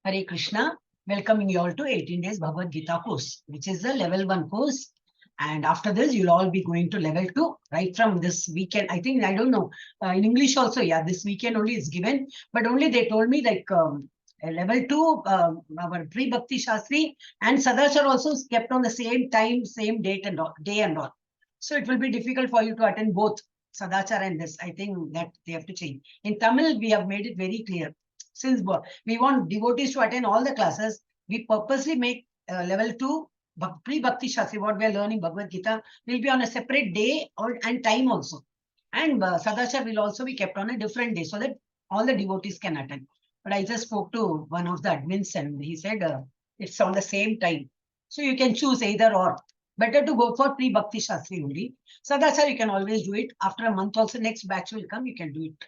Hare Krishna, welcoming you all to 18 days Bhagavad Gita course, which is the level 1 course. And after this, you'll all be going to level 2 right from this weekend. I think, I don't know, in English also, yeah, this weekend only is given. But only they told me like level 2, our pre-Bhakti Shastri and Sadachar also is kept on the same time, same date and all, day and all. So it will be difficult for you to attend both Sadachar and this. I think that they have to change. In Tamil, we have made it very clear. Since we want devotees to attend all the classes, we purposely make level 2 pre-Bhakti Shastri, what we are learning Bhagavad Gita, will be on a separate day and time also. And Sadachar will also be kept on a different day so that all the devotees can attend. But I just spoke to one of the admins and he said it's on the same time. So you can choose either or. Better to go for pre-Bhakti Shastri only. Sadachar, you can always do it. After a month also, next batch will come, you can do it.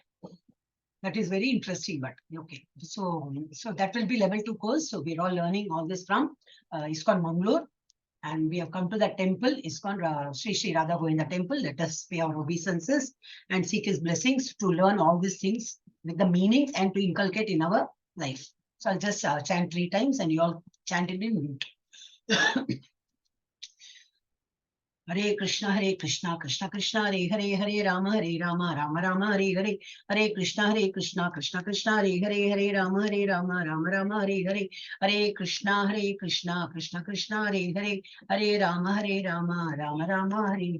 That is very interesting, but okay. So that will be level 2 course. So we're all learning all this from ISKCON Mangalore. And we have come to the temple, ISKCON Sri Radha Govinda temple. Let us pay our obeisances and seek his blessings to learn all these things with the meanings and to inculcate in our life. So I'll just chant 3 times and you all chant it in mute. Hare Krishna, Krishna Krishna, Hare Rama, Rama Rama, Hare Krishna, Krishna Krishna, Hare Rama, Rama Rama, Hare Krishna, Krishna Krishna, Hare Rama, Rama Rama, Hare.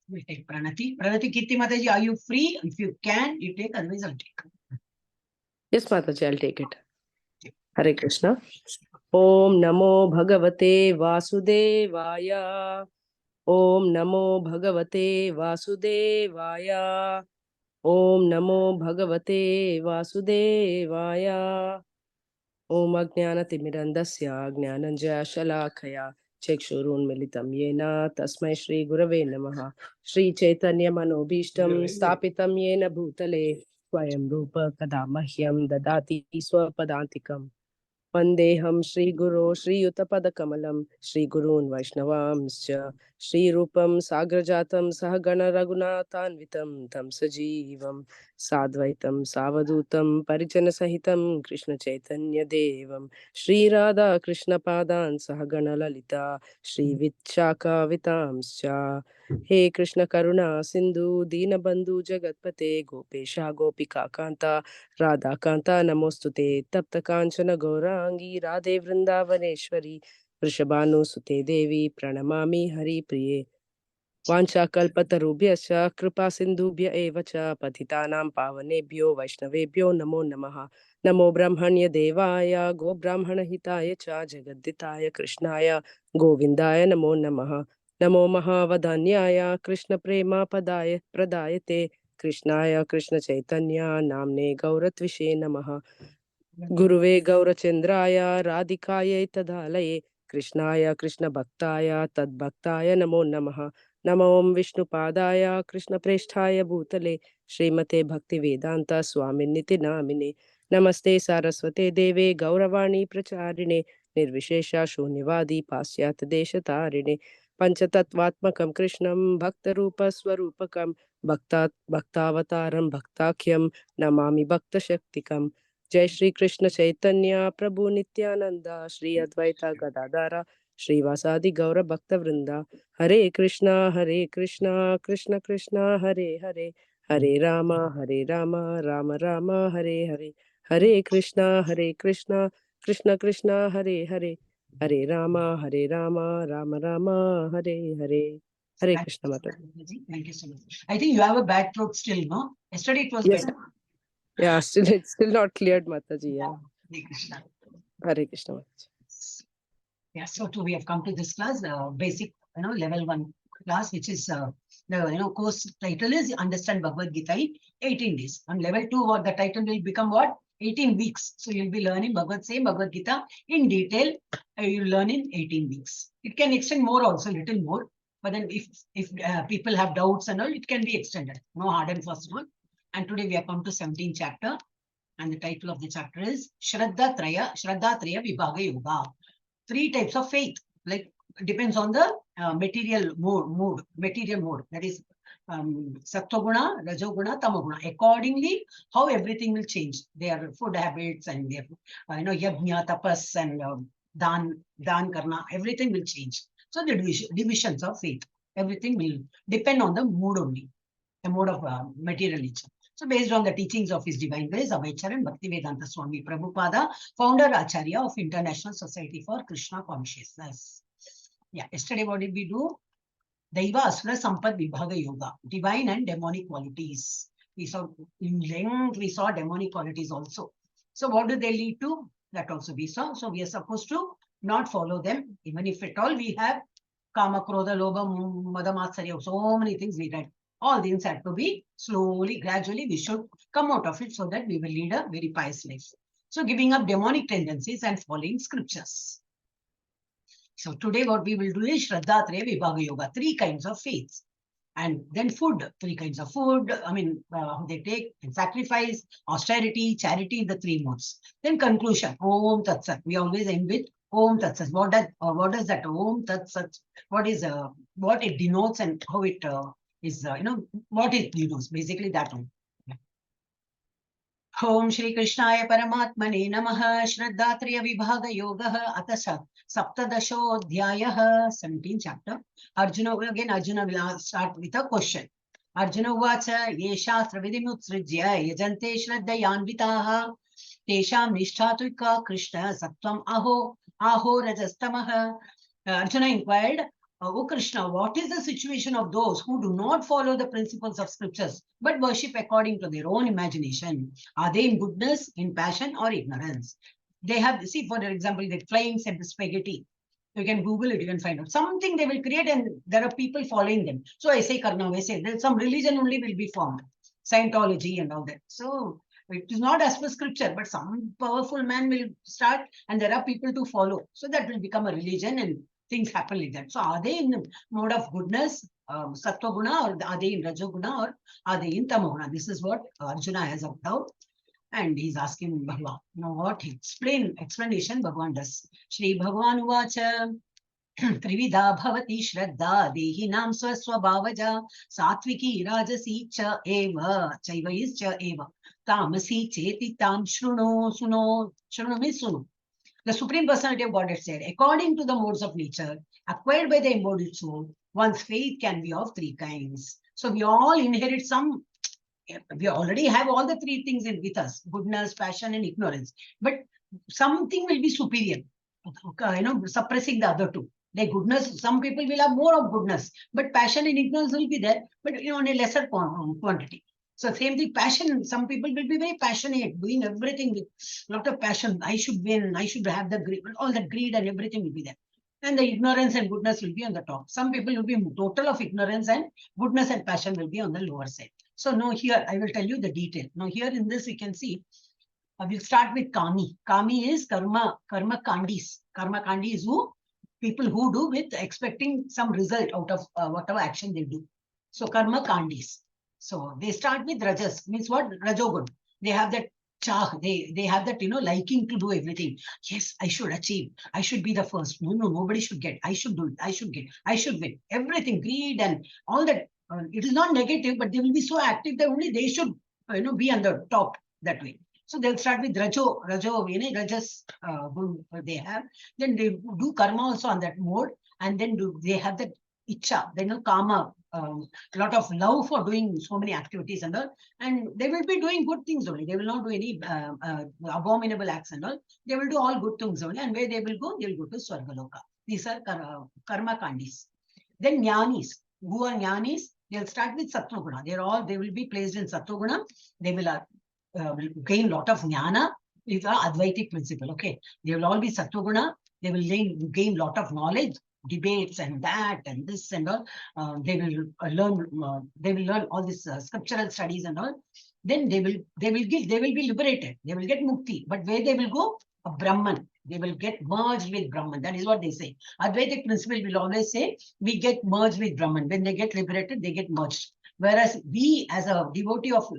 We'll take Pranati. Pranati, Kirti Mathaji, are you free? If you can, you take, otherwise I'll take. Yes, Mathaji, I'll take it. Hare Krishna. Om Namo Bhagavate Vasudevaya. Om Namo Bhagavate Vasudevaya. Om Namo Bhagavate Vasudevaya. Om Ajnanatimirandasya Jnananjaya Shalakaya Chekshurunmilitam Yena Tasmai Shri Gurave Namaha. Shri Chaitanya Manobhishtam Stapitam Yena Bhutale Swayam Rupa Kadamahyam Dadati Swapadantikam. Vandeham Shri Guru Shri Yuttapadakamalam Shri Gurun Vaishnavamscha Shri Rupam Sagrajatam Sahagana Raghunathanvitam Tam Sajivam Sadvaitam Savadutam Parijana Sahitam Krishna Chaitanya Devam Shri Radha Krishna Padan Sahagana Lalita Shri Vichaka Vitamscha. He Krishna Karuna Sindhu Dinabandhu Jagatpate Gopesha Gopika Kanta Radha Kanta Namostute Tapta Kanchana Gaurangi Radhe Vrindavaneshwari Vrishabhanu Sute Devi Pranamami Hari Priye Vancha Kalpatarubhyascha Kripa Sindhubhya Evacha Patitanam Pavanebhyo Vaishnavebhyo Namo Namaha. Namo Brahmanya Devaya Go Brahmana Hitaya Cha Jagadditaya Krishnaya Govindaya Namo Namaha. Namo Mahavadanyaya Krishna Prema Padaya Pradayate Krishnaya Krishna Chaitanya Namne Gauratvishe Namaha. Guruve Gaurachandraya Radhikaya Tadhalaye Krishnaya Krishna Bhaktaya Tadbhaktaya Namo Namaha. Namo Om Vishnu Padaya Krishna Presthaya Bhutale Srimate Bhakti Vedanta Swaminiti Namine. Namaste Saraswate Deve Gauravani Pracharine Nirvishesha Shunivadi Pasyat Deshatarine Panchatatvatmakam Krishnam Bhaktarupa Swarupakam Bhaktavataram Bhaktakyam Namami Bhakta Shaktikam. Jai Shri Krishna Chaitanya Prabhu Nityananda Shri Advaita Gadadara Shri Vasadi Gaura Bhakta Vrinda. Hare Krishna Krishna Krishna Hare Hare Hare Rama Rama Rama Hare Hare. Hare Krishna Krishna Krishna Hare Hare Hare Rama Rama Rama Hare Hare. Hare Krishna Mata. Thank you so much. I think you have a bad throat still, no? Yesterday it was better. Yeah, it's still not cleared, Mataji. Yeah. Hare Krishna. Hare Krishna Mataji. Yeah, so too we have come to this class, basic, level 1 class, which is the course title is Understand Bhagavad Gita in 18 days. On level 2, what the title will become what? 18 weeks. So you'll be learning Bhagavad Gita in detail. You'll learn in 18 weeks. It can extend more also, little more. But then if people have doubts and all, it can be extended. No hard and fast rule. And today we have come to 17th chapter. And the title of the chapter is Shraddha Traya Vibhaga Yoga. 3 types of faith. Like, depends on the material mode. That is, Sattva-guna, Rajoguna, Tamoguna. Accordingly, how everything will change. Their food habits and their, yajna, tapas and dan karna, everything will change. So the divisions of faith, everything will depend on the mood only, the mode of materialism. So based on the teachings of His Divine Grace, Abhaycharan Bhaktivedanta Swami Prabhupada, founder Acharya of International Society for Krishna Consciousness. Yeah, yesterday what did we do? Daiva Asura Sampad Vibhaga Yoga, divine and demonic qualities. We saw in length, we saw demonic qualities also. So what do they lead to? That also we saw. So we are supposed to not follow them, even if at all we have Kama, Krodha, Lobha, Mada, Matsarya, so many things we read. All things have to be slowly, gradually, we should come out of it so that we will lead a very pious life. So giving up demonic tendencies and following scriptures. So today what we will do is Shraddha Traya Vibhaga Yoga, 3 kinds of faiths. And then food, 3 kinds of food. They take and sacrifice, austerity, charity, the 3 modes. Then conclusion, Om Tat Sat. We always end with Om Tat Sat. What does that Om Tat Sat? What it denotes and how it is, what it denotes. Basically that one. Om Shri Krishnaya Paramatmane Namaha Shraddhatriya Vibhaga Yoga Atasa Saptadashodhyayah 17th chapter. Arjuna will start with a question. Arjuna Vacha Ye Shastra Vidimutsrijya Yajante Shraddayanvitaha Tesham Nishtatuika Krishna Sattvam Aho Rajastamaha. Arjuna inquired, O Krishna, what is the situation of those who do not follow the principles of scriptures but worship according to their own imagination? Are they in goodness, in passion, or ignorance? They have, see, for example, the flames and the spaghetti. You can Google it, you can find out. Something they will create and there are people following them. So I say Karna, I say there's some religion only will be formed. Scientology and all that. So it is not as per scripture, but some powerful man will start and there are people to follow. So that will become a religion and things happen like that. So are they in the mode of goodness, Sattva Guna, or are they in Rajoguna, or are they in Tamoguna? This is what Arjuna has worked out. And he's asking Bhagavan. Now what explanation Bhagavan does. Shri Bhagavan Uvacha Trividha Bhavati Shraddha Dehinam Swaswabhavaja Satviki Rajasi Cha Eva Chaiva is Cha Eva Tamasi Cheti Tam Shruno means Sunu. The Supreme Personality of Godhead said, according to the modes of nature acquired by the embodied soul, one's faith can be of 3 kinds. So we all inherit some, we already have all the 3 things with us, goodness, passion, and ignorance. But something will be superior, suppressing the other 2. Like goodness, some people will have more of goodness, but passion and ignorance will be there, but in a lesser quantity. So same thing, passion, some people will be very passionate, doing everything with a lot of passion. I should win, I should have the greed, all that greed and everything will be there. And the ignorance and goodness will be on the top. Some people will be total of ignorance and goodness and passion will be on the lower side. So now here, I will tell you the detail. Now here in this, we can see, we'll start with Kami. Kami is karma kandis. Karma kandi is people who do with expecting some result out of whatever action they do. So karma kandis. So they start with Rajas, means what? Rajogun. They have that chah, they have that, liking to do everything. Yes, I should achieve. I should be the first. No, nobody should get. I should do it. I should get. I should win. Everything, greed and all that. It is not negative, but they will be so active that only they should, be on the top that way. So they'll start with Rajo, Rajas they have. Then they do karma also on that mode. And then they have that Icha, Kama, a lot of love for doing so many activities and all, and they will be doing good things only. They will not do any abominable acts and all. They will do all good things only, and where they will go to Swargaloka. These are karma kandis. Then jnanis, who are jnanis, they'll start with Sattva-guna. They will be placed in Sattva-guna. They will gain a lot of jnana. These are Advaitic principle. Okay, they will all be Sattva-guna. They will gain a lot of knowledge, debates and that and this and all. They will learn all these scriptural studies and all. Then they will be liberated. They will get mukti. But where they will go? A Brahman. They will get merged with Brahman. That is what they say. Advaitic principle will always say we get merged with Brahman. When they get liberated, they get merged. Whereas we, as a devotee of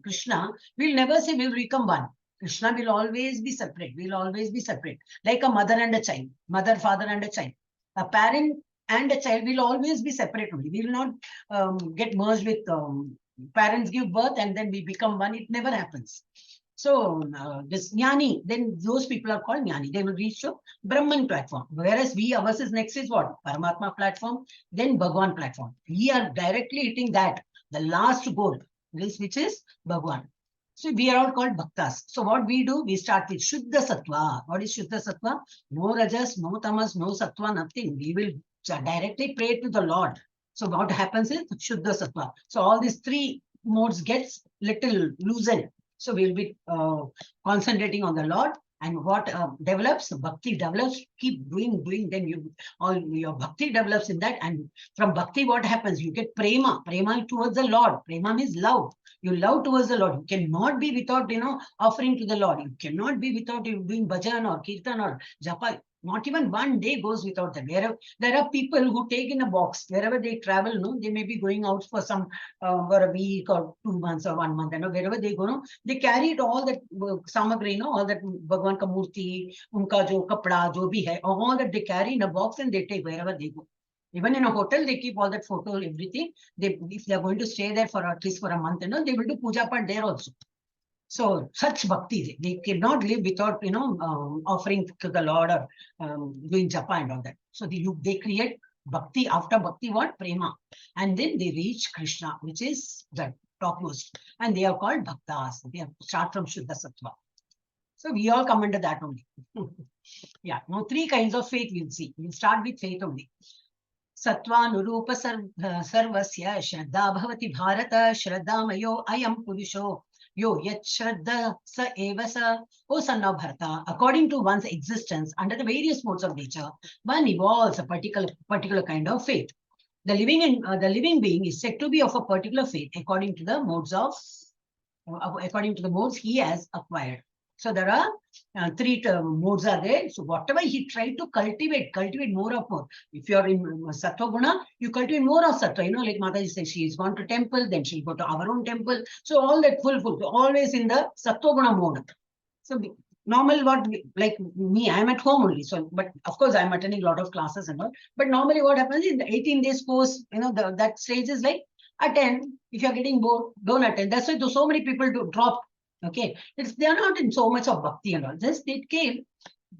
Krishna, will never say we will become one. Krishna will always be separate. We will always be separate. Like a mother and a child. Mother, father, and a child. A parent and a child will always be separate only. We will not get merged with parents give birth and then we become one. It never happens. So this Jnani, then those people are called Jnani. They will reach to Brahman platform. Whereas we, ours is next is what? Paramatma platform, then Bhagwan platform. We are directly hitting that, the last goal, which is Bhagwan. So we are all called Bhaktas. So what we do, we start with Shuddha Sattva. What is Shuddha Sattva? No Rajas, no Tamas, no Sattva, nothing. We will directly pray to the Lord. So what happens is Shuddha Sattva. So all these three modes gets little loosened. So we'll be concentrating on the Lord, and what develops, bhakti develops, keep doing, then you all your bhakti develops in that, and from bhakti what happens? You get prema towards the Lord. Prema means love. You love towards the Lord. You cannot be without, offering to the Lord. You cannot be without you doing bhajan or kirtan or japa. Not even one day goes without them. There are people who take in a box wherever they travel. No, they may be going out for some for a week or 2 months or 1 month. Wherever they go, no, they carry it all that samagri, all that Bhagwan ka murti, unka jo kapda, jo bhi hai, all that they carry in a box and they take wherever they go. Even in a hotel, they keep all that photo, everything. If they are going to stay there for at least for a month, they will do puja part there also. So such bhakti, they cannot live without, offering to the Lord or doing japa and all that. So they create bhakti. After bhakti, what? Prema. And then they reach Krishna, which is the topmost. And they are called bhaktas. They start from Shuddha Sattva. So we all come under that only. Yeah, now 3 kinds of faith we'll see. We'll start with faith only. Sattvanurupa sarvasya shraddha bhavati bharata shraddhamayo ayam purusho yo yat shraddha sa eva sa. O son of Bharata, according to one's existence under the various modes of nature, one evolves a particular kind of faith. The living being is said to be of a particular faith according to the modes he has acquired. So there are 3 modes are there. So whatever he tried to cultivate more of more. If you are in Sattva Guna, you cultivate more of Sattva. Like Mathaji says, she is gone to temple, then she'll go to our own temple. So all that full, always in the Sattva Guna mode. So normal, like me, I'm at home only. So, but of course, I'm attending a lot of classes and all. But normally what happens in the 18 days course, that stage is like attend. If you're getting bored, don't attend. That's why so many people do drop. Okay, they are not in so much of bhakti and all. Just they came,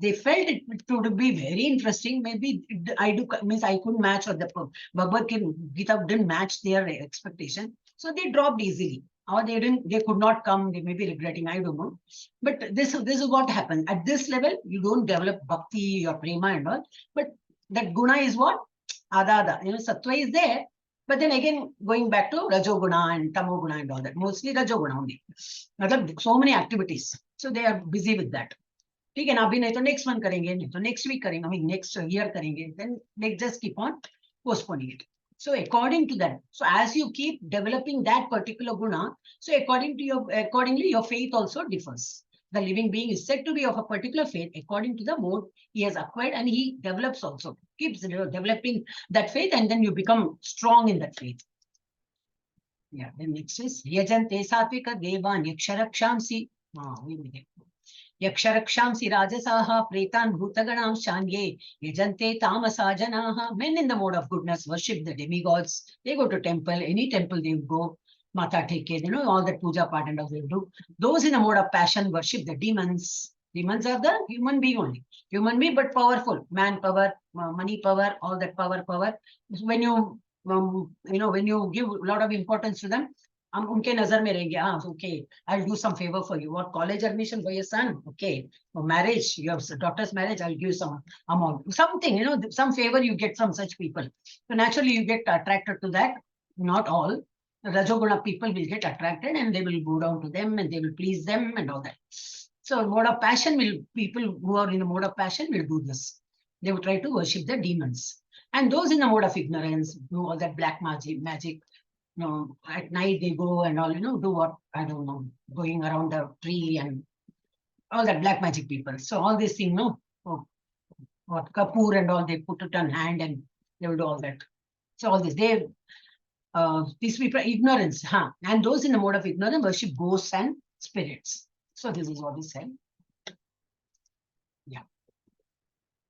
they felt it would be very interesting. Maybe I couldn't match, or the Bhagavad Gita didn't match their expectation, so they dropped easily, or they could not come. They may be regretting. I don't know, but this is what happened at this level. You don't develop bhakti or prema and all, but that guna is what ada. Sattva is there. But then again, going back to Rajoguna and Tamoguna and all that, mostly Rajoguna only. So many activities. So they are busy with that. Okay, now next month karenge, next week karenge, next year karenge, then they just keep on postponing it. So according to that, so as you keep developing that particular guna, so accordingly your faith also differs. The living being is said to be of a particular faith according to the mode he has acquired, and he develops also, keeps developing that faith, and then you become strong in that faith. Yeah, then next is Yajante Satvika Devan Yaksharakshamsi. Yaksharakshamsi Rajasaha Pretan Bhutaganam Shanye Yajante Tamasa Janaha. Men in the mode of goodness worship the demigods. They go to temple, any temple they go. Mata Teke, all that puja part and all they do. Those in the mode of passion worship the demons. Demons are the human being only. Human being, but powerful. Man power, money power, all that power. When you, when you give a lot of importance to them, unke nazar mein rahenge. Okay, I'll do some favor for you. What, college admission for your son? Okay. For marriage, your daughter's marriage, I'll give some amount. Something, some favor you get from such people. So naturally you get attracted to that. Not all. Rajoguna people will get attracted and they will go down to them and they will please them and all that. So mode of passion people who are in the mode of passion will do this. They will try to worship the demons. And those in the mode of ignorance do all that black magic. At night they go and all, do what, I don't know, going around the tree and all that black magic people. So all these things, what Kapoor and all, they put it on hand and they will do all that. So all this, these people are ignorance, and those in the mode of ignorance worship ghosts and spirits. So this is what is said. Yeah.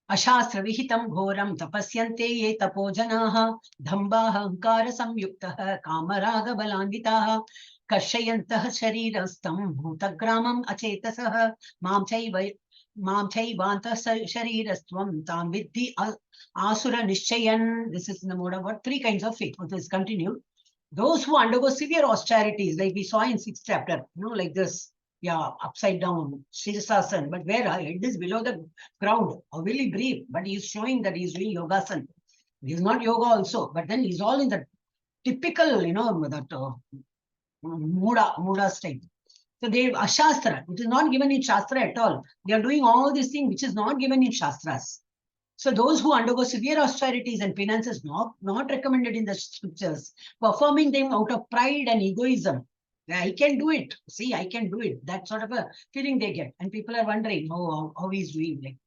Ashastra vihitam ghoram tapasyante ye tapojanaha dhambahangkara samyuktaha kamaraga balanditaha karshayantah sharirastam bhutagramam achetasah mam chaivanta sharirastvam tam vidhi asura nischayan. This is in the mode of what? Three kinds of faith. It is continued. Those who undergo severe austerities, like we saw in 6th chapter, like this, upside down, Shirsasan, but where it is below the ground, how will he breathe? But he is showing that he is doing yogasan. He is not yoga also, but then he's all in the typical, that Muda state. So they Ashastra, it is not given in Shastra at all. They are doing all these things which is not given in Shastras. So those who undergo severe austerities and penances not recommended in the scriptures, performing them out of pride and egoism. I can do it. See, I can do it. That sort of a feeling they get. And people are wondering how he's doing. Like,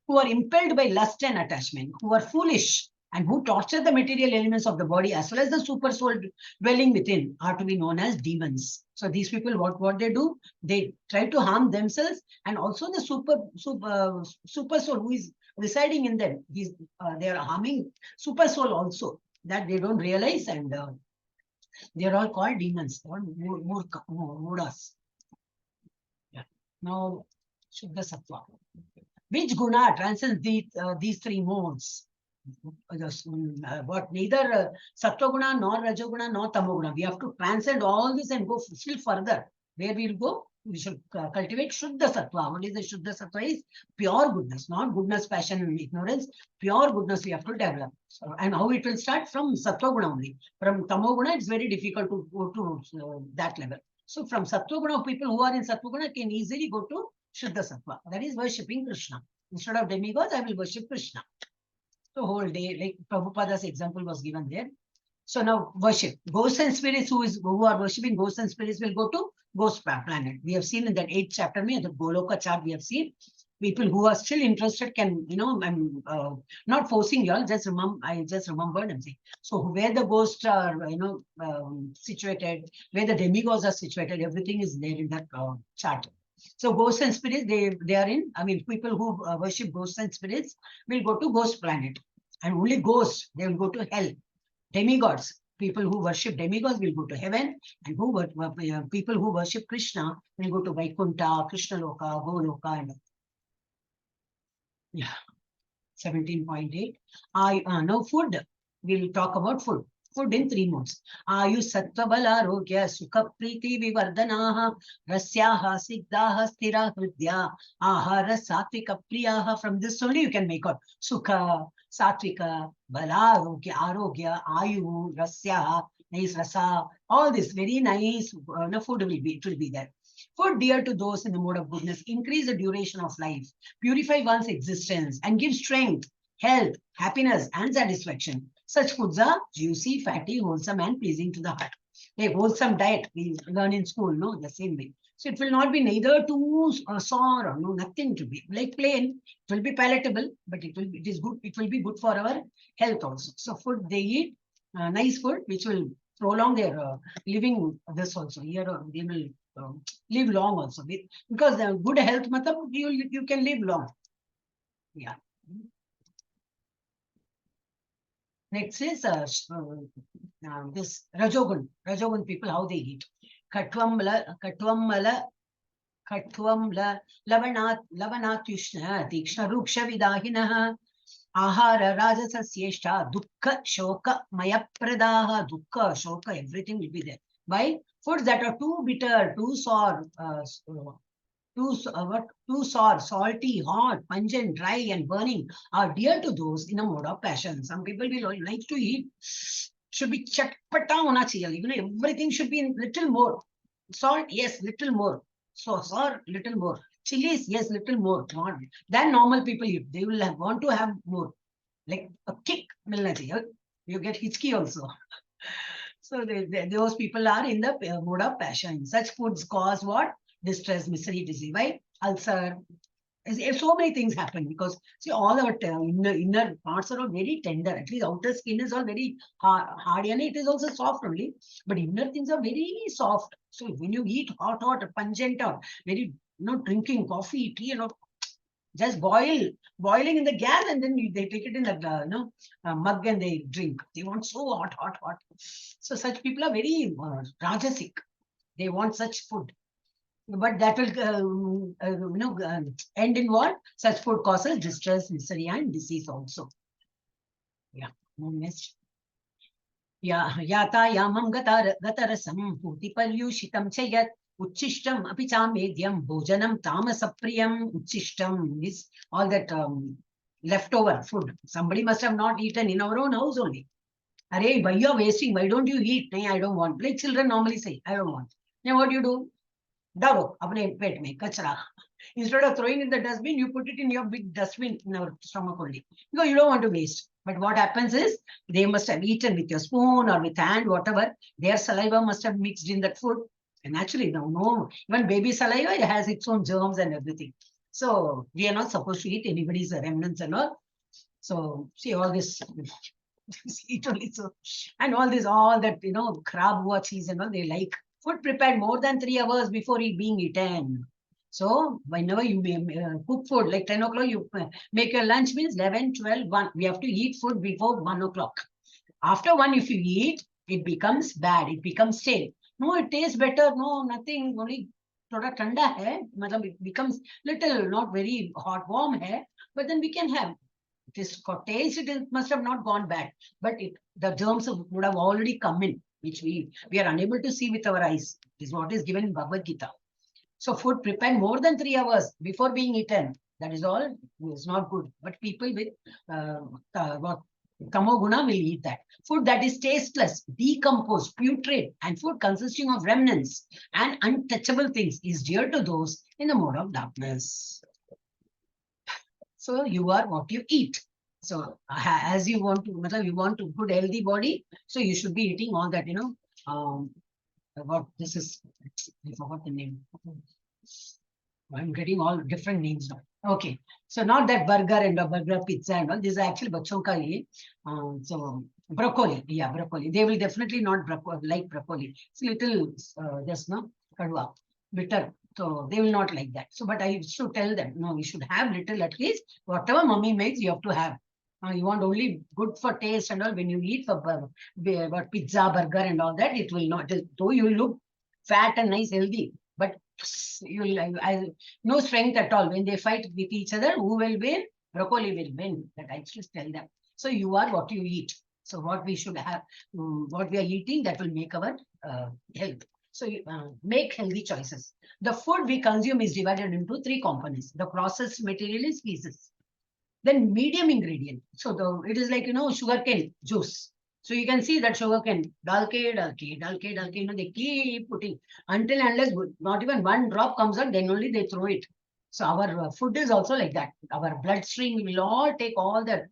who are impelled by lust and attachment, who are foolish, and who torture the material elements of the body as well as the super soul dwelling within are to be known as demons. So these people, what they do, they try to harm themselves and also the super soul who is residing in them. They are harming super soul also, that they don't realize, and they are all called demons, or mudas. Yeah. Now, Shuddha Sattva. Which guna transcends these three modes? What neither Sattva guna, nor Rajoguna, nor Tamoguna. We have to transcend all this and go still further. Where we'll go? We should cultivate Shuddha Sattva. What is the Shuddha Sattva? Is pure goodness, not goodness, passion, and ignorance. Pure goodness we have to develop. So, and how it will start? From Sattva guna only. From Tamoguna, it's very difficult to go to that level. So from Sattva guna, people who are in Sattva guna can easily go to Shuddha Sattva. That is worshipping Krishna. Instead of demigods, I will worship Krishna. The whole day, like Prabhupada's example was given there. So now worship. Ghosts and spirits who are worshipping ghosts and spirits will go to ghost planet. We have seen in that 8th chapter, the Goloka chart we have seen. People who are still interested can, I'm not forcing you all, I just remembered and say. So where the ghosts are, situated, where the demigods are situated, everything is there in that chart. So ghosts and spirits, they are in, people who worship ghosts and spirits will go to ghost planet. And only ghosts, they will go to hell. Demigods, people who worship demigods will go to heaven, and people who worship Krishna will go to Vaikuntha, Krishna Loka, Goloka, and 17.8. Now food, we'll talk about food. Food in 3 modes. Ayu sattva bala arogya sukha priti vivardanaha rasyaha sigdaha stira hridya ahara satvika priyaha. From this only you can make out sukha, satvika, bala arogya, ayu, rasyaha, nice rasa, all this very nice food will be there. Food dear to those in the mode of goodness increase the duration of life, purify one's existence, and give strength, health, happiness, and satisfaction. Such foods are juicy, fatty, wholesome, and pleasing to the heart. A wholesome diet we learn in school, the same way. So it will not be neither too sour or nothing to be like plain. It will be palatable, but it is good. It will be good for our health also. So food they eat, nice food which will prolong their living. This also here they will live long also because the good health, you can live long. Yeah. Next is this Rajogun people, how they eat. Katvam lavanatyushna tikshna ruksha vidahinaha ahara rajasasyeshta dukkha shoka mayapradaha. Dukkha, shoka, everything will be there. Why? Foods that are too bitter, too sour, too sour, salty, hot, pungent, dry, and burning are dear to those in a mode of passion. Some people will like to eat, should be chatpata hona chahiye. Everything should be in little more. Salt, yes, little more. So sour, little more. Chilies, yes, little more. Than normal people eat. They will want to have more. Like a kick, milna chahiye. You get hitchki also. So those people are in the mode of passion. Such foods cause what? Distress, misery, disease, right? Ulcer. So many things happen because see all our inner parts are all very tender. At least outer skin is all very hard, and it is also soft only. But inner things are very soft. So when you eat hot, pungent, or very drinking coffee, tea, Just boiling in the gas, and then they take it in the mug and they drink. They want so hot, hot, hot. So such people are very rajasic. They want such food. But that will, end in what? Such food causes distress, misery, and disease also. Yeah. Next. यातायामं गतरसं पूतिपर्यूषितं च यत् उच्छिष्टम् अपि चामेद्यं भोजनं तामसप्रियम्. Uchishtam is all that leftover food. Somebody must have not eaten in our own house only. Arey, why you are wasting? Why don't you eat? No, I don't want. Like children normally say, I don't want. Then what do? Daro, apne pet mein, kachra. Instead of throwing in the dustbin, you put it in your big dustbin in our stomach only. Because you don't want to waste. But what happens is, they must have eaten with your spoon or with hand, whatever. Their saliva must have mixed in that food. And naturally, no. Even baby saliva, it has its own germs and everything. So we are not supposed to eat anybody's remnants and all. So see all this. Eat only so. And all that, crab watchies and all, they like food prepared more than 3 hours before it being eaten. So whenever you cook food, like 10 o'clock, you make your lunch means 11, 12, 1. We have to eat food before 1 o'clock. After 1, if you eat, it becomes bad. It becomes stale. No, it tastes better. No, nothing. Only thoda thanda hai. It becomes little, not very hot, warm hai. But then we can have. This taste, it must have not gone bad. But the germs would have already come in, which we are unable to see with our eyes. This is what is given in Bhagavad Gita. So food prepared more than 3 hours before being eaten, that is all, is not good. But people with tamoguna will eat that. Food that is tasteless, decomposed, putrid, and food consisting of remnants and untouchable things is dear to those in the mode of darkness. So you are what you eat. So as you want to good healthy body, so you should be eating all that, what this is, I forgot the name. I'm getting all different names now. Okay, so not that burger and a burger pizza and all. This is actually bachon ka ye. So broccoli, yeah, broccoli. They will definitely not like broccoli. It's a little just kadwa, bitter. So they will not like that. So, but I should tell them, no, you should have little at least. Whatever mommy makes, you have to have. You want only good for taste and all. When you eat for pizza, burger and all that, it will not. Though you look fat and nice, healthy, but you'll no strength at all. When they fight with each other, who will win? Broccoli will win. That I should tell them. So you are what you eat. So what we should have, what we are eating, that will make our health. So make healthy choices. The food we consume is divided into 3 components. The processed material is pieces. Then medium ingredient. So it is like, sugarcane juice. So you can see that sugarcane, dalke, they keep putting until unless not even one drop comes out, then only they throw it. So our food is also like that. Our bloodstream will all take all the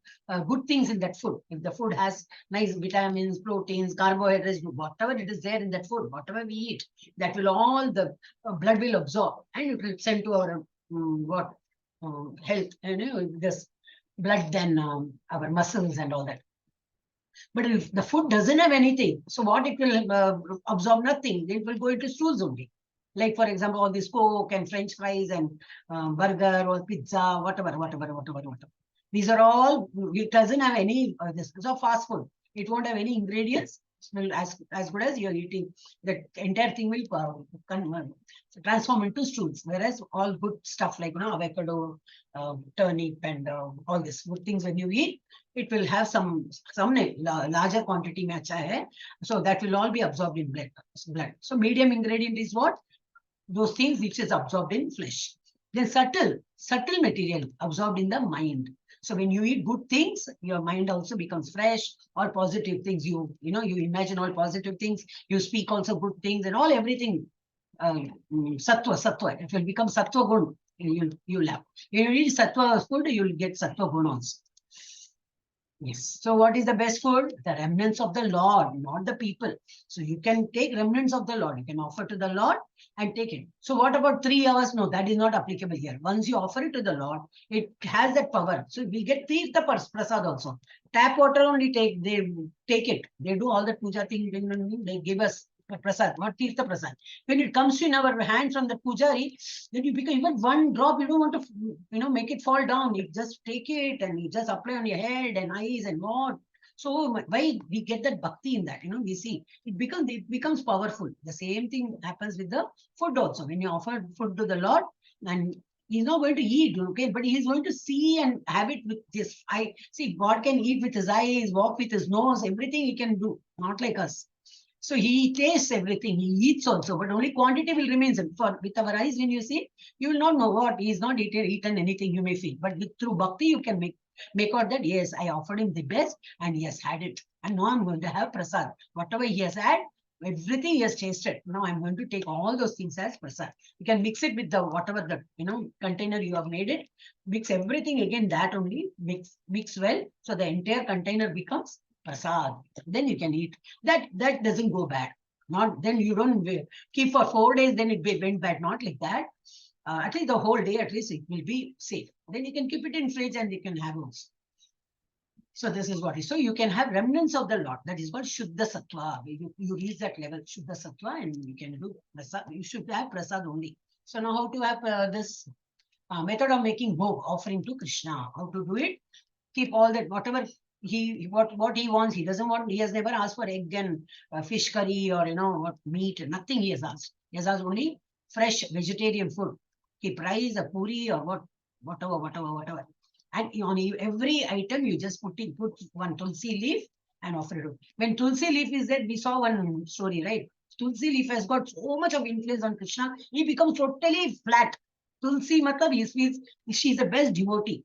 good things in that food. If the food has nice vitamins, proteins, carbohydrates, whatever it is there in that food, whatever we eat, that will all the blood will absorb and it will send to our health, this blood, then our muscles and all that. But if the food doesn't have anything, so what it will absorb? Nothing. It will go into stools only. Like, for example, all this Coke and French fries and burger or pizza, whatever. These are all, it doesn't have any, this is a fast food. It won't have any ingredients. Will as good as you're eating. The entire thing will transform into stools. Whereas all good stuff like avocado, turnip, and all this good things, when you eat, it will have some larger quantity mein acha hai. So that will all be absorbed in blood. So medium ingredient is what? Those things which is absorbed in flesh. Then subtle material absorbed in the mind. So when you eat good things, your mind also becomes fresh. All positive things, you imagine all positive things. You speak also good things and all everything. Sattva. It will become sattva gun. You'll have. When you eat sattva food, you'll get sattva gun also. Yes. So what is the best food? The remnants of the Lord, not the people. So you can take remnants of the Lord. You can offer to the Lord and take it. So what about 3 hours? No, that is not applicable here. Once you offer it to the Lord, it has that power. So we get the prasad also. Tap water only they take it. They do all the puja thing. They give us prasad, what tirtha prasad. When it comes in our hand from the pujari, then you become even one drop, you don't want to, make it fall down. You just take it and you just apply on your head and eyes and what. So why we get that bhakti in that, we see it becomes powerful. The same thing happens with the food also. When you offer food to the Lord, and he's not going to eat, okay, but he's going to see and have it with this. I see God can eat with his eyes, walk with his nose, everything he can do, not like us. So he tastes everything, he eats also, but only quantity will remain. For with our eyes, when you see, you will not know what he is not eaten anything you may feel. But through bhakti, you can make out that yes, I offered him the best and he has had it. And now I'm going to have prasad. Whatever he has had, everything he has tasted. Now I'm going to take all those things as prasad. You can mix it with the whatever the container you have made it. Mix everything again, that only mix well. So the entire container becomes prasad. Then you can eat. That doesn't go bad. Not then you don't keep for 4 days, then it went bad. Not like that. At least the whole day, at least it will be safe. Then you can keep it in fridge and you can have also. So this is what is. So you can have remnants of the lot. That is called Shuddha Sattva. You reach that level, Shuddha Sattva, and you can do prasad. You should have prasad only. So now how to have this method of making bhog, offering to Krishna. How to do it? Keep all that, whatever what he wants. He doesn't want, he has never asked for egg and fish curry or what meat, nothing he has asked. He has asked only fresh vegetarian food. Keep rice, a puri or whatever. And on every item you just put one tulsi leaf and offer it. When tulsi leaf is there, we saw one story, right? Tulsi leaf has got so much of influence on Krishna, he becomes totally flat. Tulsi matlab, he feels she's the best devotee.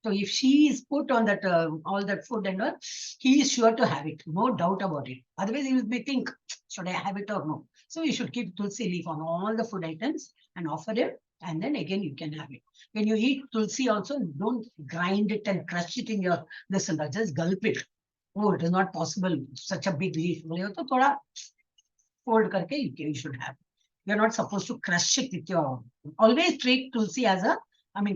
So if she is put on that all that food and all, he is sure to have it, no doubt about it. Otherwise, he will think, should I have it or no? So you should keep tulsi leaf on all the food items and offer it, and then again you can have it. When you eat tulsi, also don't grind it and crush it in your this and that. Just gulp it. Oh, it is not possible. Such a big leaf. So thoda fold karke you should have. You're not supposed to crush it with your. Always treat tulsi as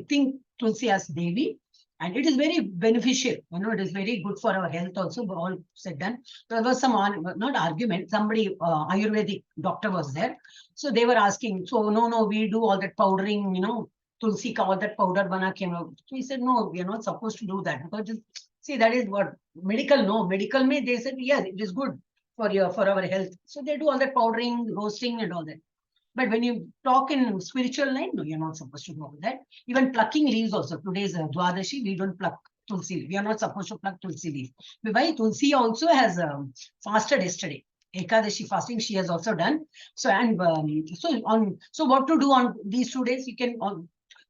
think tulsi as Devi. And it is very beneficial. It is very good for our health also. All said done. There was some, not argument, somebody, Ayurvedic doctor was there. So they were asking, so no, we do all that powdering, tulsi ka all that powder bana ke. So he said, no, we are not supposed to do that. Because see, that is what medical, no. Medical may, they said, yes, it is good for our health. So they do all that powdering, roasting and all that. But when you talk in spiritual line, no, you're not supposed to do that. Even plucking leaves also. Today's Dwadashi, we don't pluck tulsi leaf. We are not supposed to pluck tulsi leaf. Why? Tulsi also has fasted yesterday. Ekadashi fasting she has also done. So so what to do on these 2 days? You can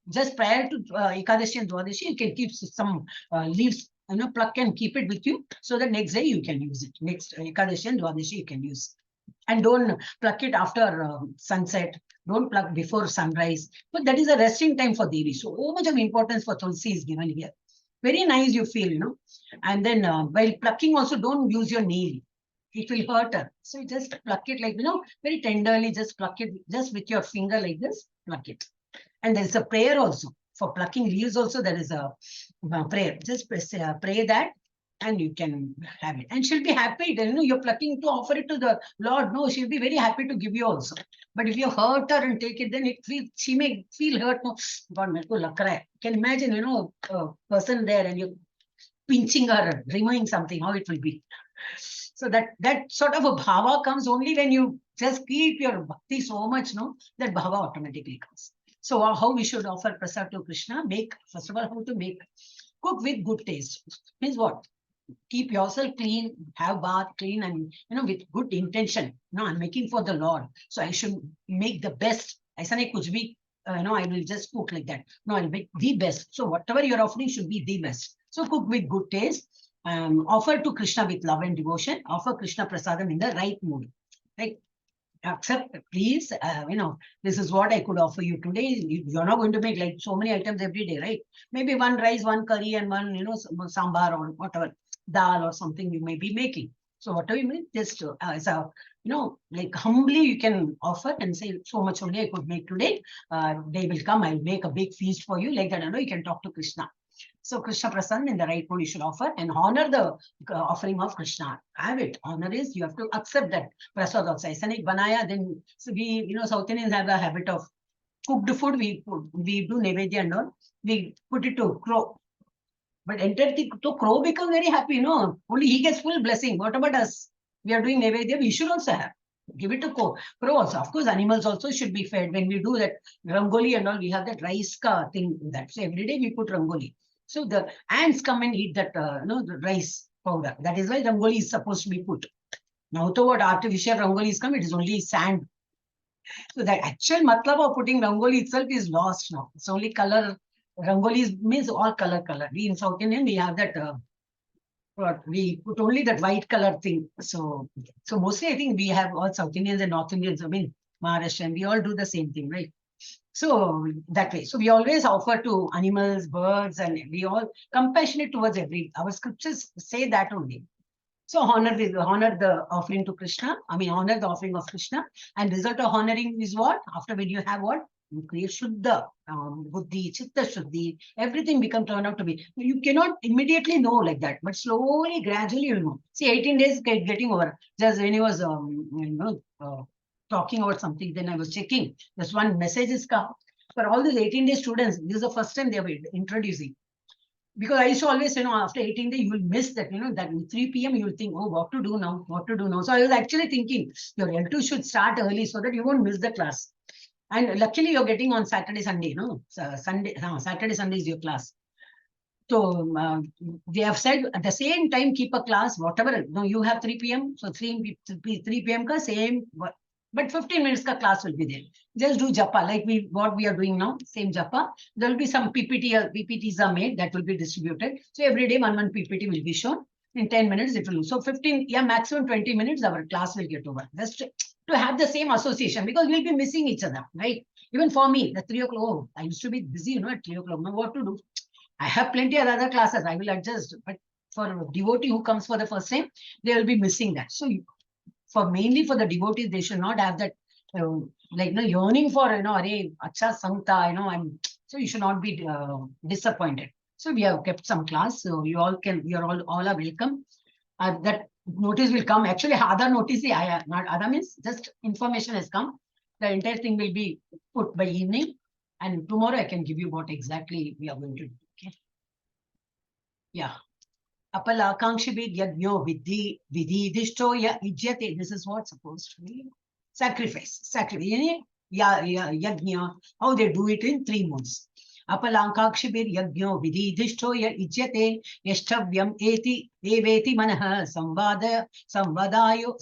just prior to Ekadashi and Dwadashi, you can keep some leaves, pluck and keep it with you. So the next day you can use it. Next Ekadashi and Dwadashi you can use. And don't pluck it after sunset. Don't pluck before sunrise. But that is a resting time for Devi. So much of importance for Tulsi is given here. Very nice you feel, And then while plucking also, don't use your nail. It will hurt her. So just pluck it like, very tenderly, just pluck it just with your finger like this, pluck it. And there's a prayer also. For plucking leaves also, there is a prayer. Just pray that. And you can have it. And she'll be happy. You're plucking to offer it to the Lord. No, she'll be very happy to give you also. But if you hurt her and take it, then she may feel hurt. No, God, mereko lag raha hai. You can imagine, a person there and you're pinching her, removing something, how it will be. So that sort of a bhava comes only when you just keep your bhakti so much, that bhava automatically comes. So how we should offer prasad to Krishna? First of all, how to make. Cook with good taste. Means what? Keep yourself clean, have bath clean, and with good intention. I'm making for the Lord, so I should make the best. Aisa nahi kuch bhi, I will just cook like that. No, I'll make the best. So whatever you're offering should be the best. So cook with good taste. Offer to Krishna with love and devotion. Offer Krishna prasadam in the right mood. Right? Accept, please. This is what I could offer you today. You're not going to make like so many items every day, right? Maybe one rice, one curry, and one, sambar or whatever, dal or something you may be making. So whatever you make, just as a, like humbly you can offer and say, so much only I could make today. They will come, I'll make a big feast for you. Like that, you can talk to Krishna. So Krishna Prasanna in the right mood you should offer and honor the offering of Krishna. Have it. Honor is you have to accept that prasad also. Aisa banaya, then so we, South Indians have a habit of cooked food. We do nevedya and all. We put it to crow. But to crow become very happy, no? Only he gets full blessing. What about us? We are doing nevedya. We should also have. Give it to crow also. Of course, animals also should be fed. When we do that rangoli and all, we have that rice ka thing. That so every day we put rangoli. So the ants come and eat that, the rice powder. That is why rangoli is supposed to be put. Now, to what artificial rangoli is come, it is only sand. So the actual matlab of putting rangoli itself is lost now. It's only color. Rangoli means all color. We in South Indian, we have that, we put only that white color thing. So mostly I think we have all South Indians and North Indians, I mean, Maharashtrian, we all do the same thing, right? So that way. So we always offer to animals, birds, and we all compassionate towards our scriptures say that only. So honor the offering to Krishna. I mean, honor the offering of Krishna. And result of honoring is what? After when you have what? You create Shuddha, Buddhi, Chitta Shuddhi, everything turn out to be. You cannot immediately know like that, but slowly, gradually you'll know. See, 18 days getting over. Just when he was, talking about something, then I was checking. This one message is come. For all these 18-day students, this is the first time they were introducing. Because I used to always, after 18 days, you will miss that, that 3 p.m. you will think, oh, what to do now? So I was actually thinking, your L2 should start early so that you won't miss the class. And luckily, you're getting on Saturday, Sunday, no? Saturday, Sunday is your class. So they have said at the same time, keep a class, whatever. No, you have 3 p.m. So 3 p.m. ka same, but 15 minutes ka class will be there. Just do japa, like what we are doing now, same japa. There will be some PPTs are made that will be distributed. So every day, one PPT will be shown. In 10 minutes, it will. So 15, maximum 20 minutes, our class will get over. Just to have the same association, because we'll be missing each other, right? Even for me, the 3 o'clock, oh, I used to be busy, at 3 o'clock. Now what to do? I have plenty of other classes. I will adjust. But for a devotee who comes for the first time, they will be missing that. So mainly for the devotees, they should not have that yearning for, acha sangta, so you should not be disappointed. So we have kept some class. So you all are welcome. That notice will come. Actually, other notice, not other means just information has come. The entire thing will be put by evening. And tomorrow I can give you what exactly we are going to do. Okay. Yeah. Apalakankshabid yajno vididishto ya ijyate. This is what's supposed to be. Sacrifice. Yajna. How they do it in 3 months. Apalankakshibir yajno vididishto ya ijyate yashtavyam eti eveti manah samadhayo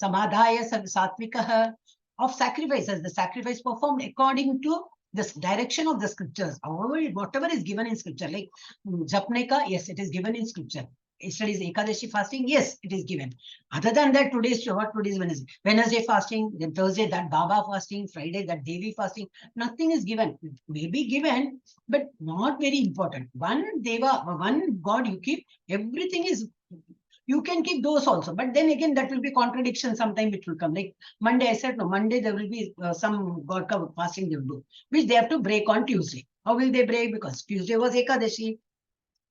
satvikah of sacrifices. The sacrifice performed according to the direction of the scriptures. However, whatever is given in scripture, like Japneka, yes, it is given in scripture. Yesterday's Ekadashi fasting, yes, it is given. Other than that, today's Wednesday. Wednesday fasting, then Thursday that Baba fasting, Friday that Devi fasting. Nothing is given. It may be given, but not very important. One Deva, one God you keep, everything is. You can keep those also, but then again, that will be contradiction. Sometime it will come. Like Monday, I said, no, Monday there will be some God fasting they will do, which they have to break on Tuesday. How will they break? Because Tuesday was Ekadashi.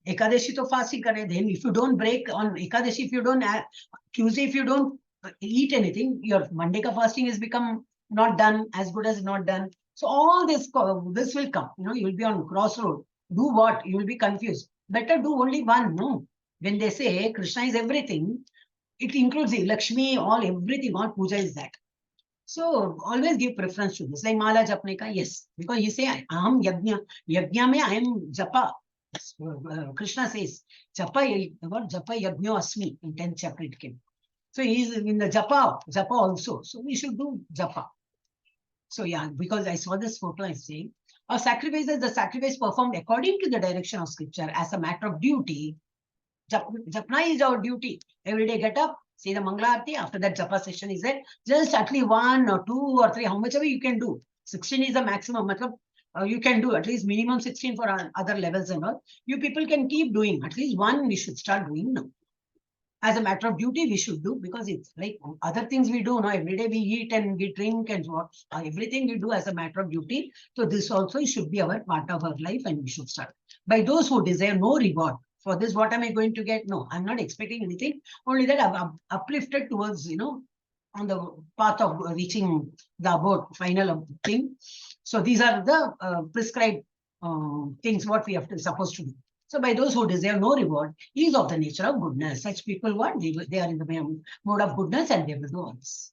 Ekadashi to fasting kare. Then if you don't break on Ekadashi, if you don't Tuesday, if you don't eat anything, your Monday ka fasting has become not done, as good as not done. So all this will come. You will be on crossroad. Do what? You will be confused. Better do only one. No. When they say Krishna is everything, it includes Lakshmi, everything, all puja is that. So always give preference to this. Like Mala Japne ka, yes. Because you say, Aham Yajna. Yajna mein I am Japa. Krishna says, Japa Yajna Asmi. In 10th chapter it came. So he is in the Japa also. So we should do Japa. So yeah, because I saw this photo, I say, our sacrifices, the sacrifice performed according to the direction of scripture as a matter of duty. Japna is our duty. Every day get up, say the Mangala Aarti. After that Japa session is there. Just at least 1 or 2 or 3, how much ever you can do. 16 is the maximum. You can do at least minimum 16 for other levels and all. You people can keep doing. At least one we should start doing now. as a matter of duty, we should do, because it's like other things we do. No, every day we eat and we drink and what, everything we do as a matter of duty. So this also should be our part of our life, and we should start. By those who desire no reward for this, what am I going to get? No, I'm not expecting anything. Only that I'm uplifted towards, on the path of reaching the abode final thing. So these are the prescribed things what we have to supposed to do. So by those who desire no reward, he is of the nature of goodness. Such people, what they are in the mode of goodness, and they will do all this.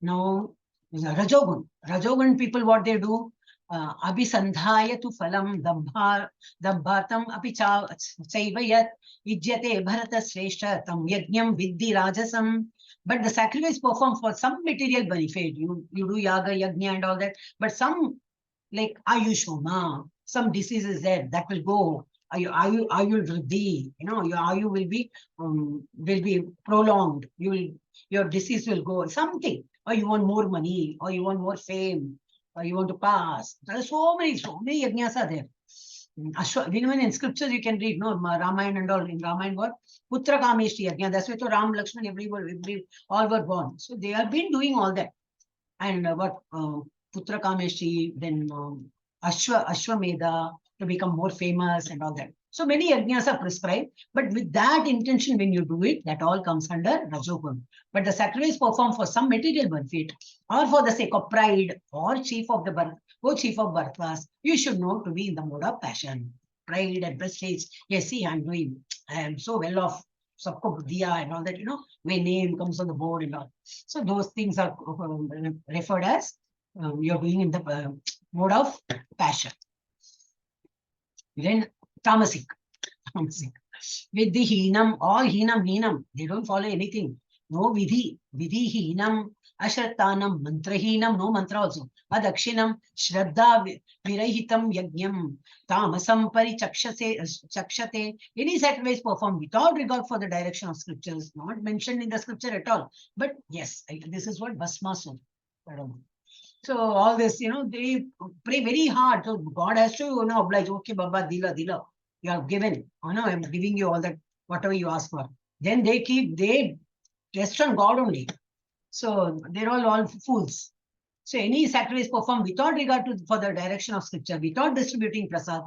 Now, Rajogun. Rajogun people, what they do? Abhisandhaya tu phalam dambhatam apichayvayat ijyate bharata shrestha tam yajnam vidhi rajasam. But the sacrifice performed for some material benefit. You do yaga, yajna and all that. But some, like Ayushoma, some disease is there that will go. Ayu will be, your Ayu will be prolonged. Your disease will go. Something, or you want more money, or you want more fame, or you want to pass. There are so many yajnas are there. Even in scriptures you can read, no, Ramayana and all. In Ramayana, what? Putra Kameshti yajna. That's why to Ram, Lakshman, everybody, all were born. So they have been doing all that. And Putra Kameshti, then Ashwamedha, to become more famous and all that. So many yajnas are prescribed, but with that intention, when you do it, that all comes under Rajogun. But the sacrifice performed for some material benefit, or for the sake of pride, or chief of birth class, you should know to be in the mode of passion, pride and prestige. Yes, see, I am so well off. Sabko Odiya and all that, my name comes on the board and all. So those things are referred as you're doing in the mode of passion. Then tamasic. With the heenam, all heenam, they don't follow anything. No vidhi heenam, ashratanam, mantraheenam, no mantra also. Adakshinam, shraddha virahitam yajnam, tamasam chakshate. Any sacrifice performed without regard for the direction of scriptures, not mentioned in the scripture at all. But yes, this is what Bhasmaso. So all this, they pray very hard. So God has to, oblige. Okay, Baba, dila. You have given. I'm giving you all that, whatever you ask for. Then they rest on God only. So they're all fools. So any sacrifice performed without regard for the direction of scripture, without distributing prasad.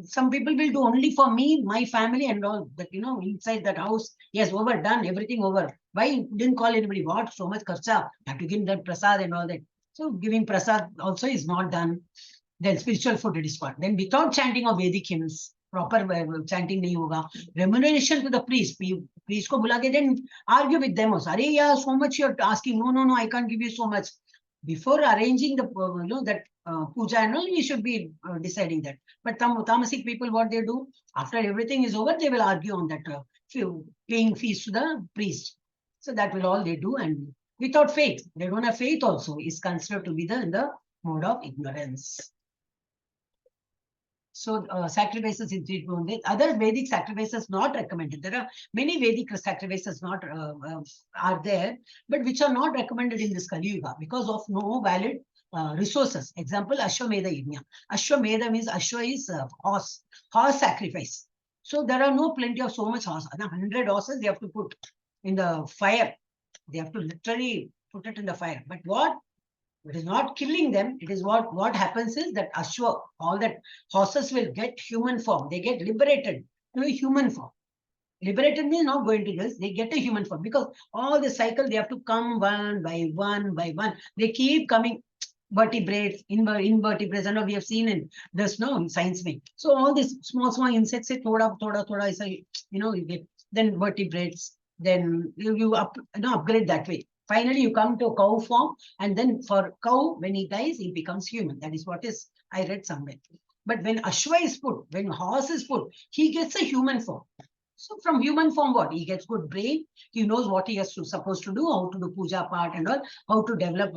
Some people will do only for me, my family, and all that, inside that house. Yes, overdone, everything over. Why didn't call anybody? What? So much kharcha. Have to give them prasad and all that. So giving prasad also is not done. Then spiritual food, it is what. Then without chanting of Vedic hymns, proper chanting nahi hoga. Remuneration to the priest. Priest ko bula ke, then argue with them also. Arey, yeah, so much you're asking. No, I can't give you so much. Before arranging the puja and all, we should be deciding that. But tamasic people, what they do, after everything is over, they will argue on that paying fees to the priest. So that will all they do, and without faith, they don't have faith also, is considered to be in the mode of ignorance. So sacrifices in other Vedic sacrifices not recommended. There are many Vedic sacrifices not are there, but which are not recommended in this Kali Yuga because of no valid resources. Example, Ashwamedha Yajna. Ashwamedha means Ashwa is horse sacrifice. So there are no plenty of so much horse. 100 horses they have to put in the fire. They have to literally put it in the fire. But what? It is not killing them. It is what happens is that Ashwa, all that horses will get human form. They get liberated to a human form. Liberated means not going to this. They get a human form because all the cycle they have to come one by one. They keep coming. Vertebrates, invertebrates, and we have seen in there's no science way. So all these small insects say thoda is then vertebrates. Then you upgrade that way. Finally, you come to cow form, and then for cow, when he dies, he becomes human. That is what is I read somewhere. But when Ashwa is put, when horse is put, he gets a human form. So from human form, what? He gets good brain. He knows what he has supposed to do, how to do puja part and all, how to develop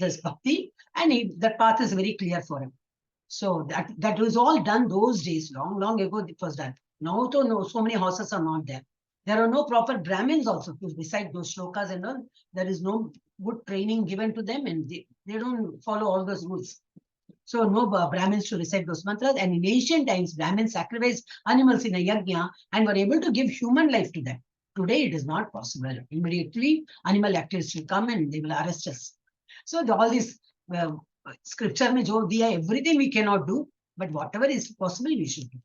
this bhakti, and that path is very clear for him. So that was all done those days, long ago it was done. Now so many horses are not there. There are no proper Brahmins also to recite those shlokas and all. There is no good training given to them, and they don't follow all those rules. So no Brahmins to recite those mantras. And in ancient times, Brahmins sacrificed animals in a yajna and were able to give human life to them. Today it is not possible. Immediately, animal activists will come and they will arrest us. So all this scripture mein jo diya, everything we cannot do, but whatever is possible, we should do.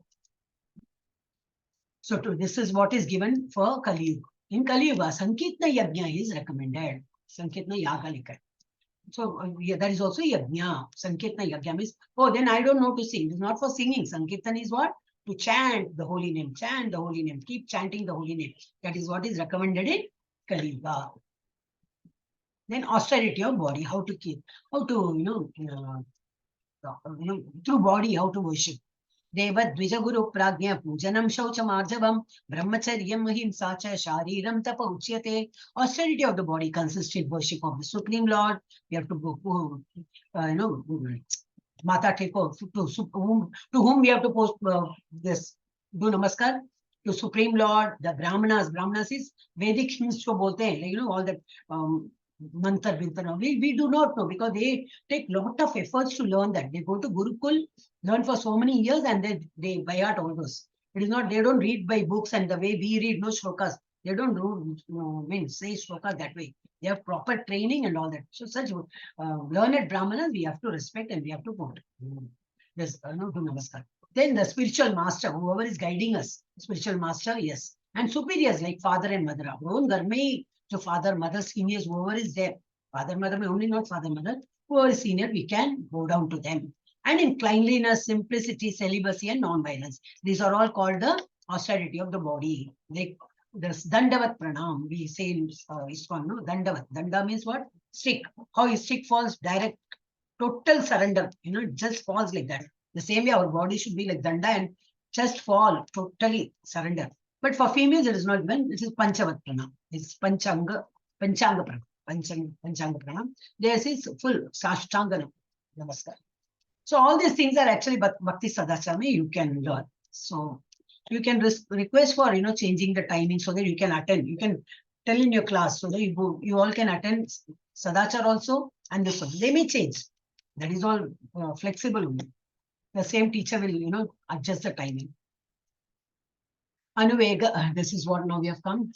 So this is what is given for Kali Yuga. In Kali Yuga, Sankirtana Yajna is recommended. Sankirtana Yaga likha. So that is also Yajna. Sankirtana Yajna means, oh, then I don't know to sing. It's not for singing. Sankirtan is what? To chant the holy name. Chant the holy name. Keep chanting the holy name. That is what is recommended in Kali Yuga. Then austerity of body. How to keep, how to, through body, how to worship. Devadvijaguru pragya pujanam shauchamarjavam brahmacharyam ahimsa cha shariram tapa uchyate. Austerity of the body consists in worship of the Supreme Lord. We have to go, Mata Teko, to whom we have to post this, do namaskar, to Supreme Lord, the Brahmanas. Brahmanas is Vedic hymns to both, all that mantra, we do not know, because they take lot of efforts to learn that. They go to Gurukul, learn for so many years, and then they by heart all those. It is not, they don't read by books and the way we read, no shlokas. They don't do, say shlokas that way. They have proper training and all that. So such learned Brahmanas we have to respect and we have to go. Yes, do namaskar. Then the spiritual master, whoever is guiding us, spiritual master, yes. And superiors like father and mother. Our own garme, so father, mother, seniors, whoever is there. Father, mother, only not father, mother. Whoever is senior, we can go down to them. And in cleanliness, simplicity, celibacy, and non-violence. These are all called the austerity of the body. Like this Dandavat Pranam, we say in ISKCON, no? Dandavat. Danda means what? Stick. How his stick falls direct, total surrender. It just falls like that. The same way our body should be like Danda and just fall, totally surrender. But for females, it is not even, it is Panchavat Pranam. It's Panchanga Pranam. Panchanga Pranam. This is full Sashtanga Namaskar. So all these things are actually Bhakti Sadacharma you can learn. So you can request for, changing the timing so that you can attend. You can tell in your class so that you all can attend Sadachar also and this one. They may change. That is all flexible. The same teacher will, adjust the timing. Anuvega, this is what now we have come.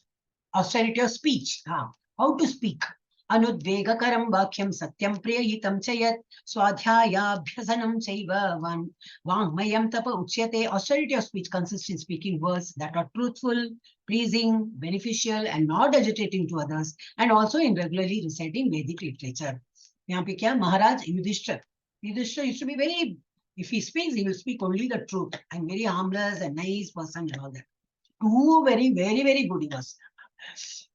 Austerity of speech. How to speak. Anudvegakaram vakyam satyam priyahitam chayat swadhyayabhyasanam chaiva vangmayam tapa uchyate. Austerity of speech consists in speaking words that are truthful, pleasing, beneficial, and not agitating to others, and also in regularly reciting Vedic literature. Yahan pe kya? Maharaj Yudhishthira. Yudhishthira used to be very, if he speaks, he will speak only the truth, and very harmless and nice person and all that. Two very, very, very good he was.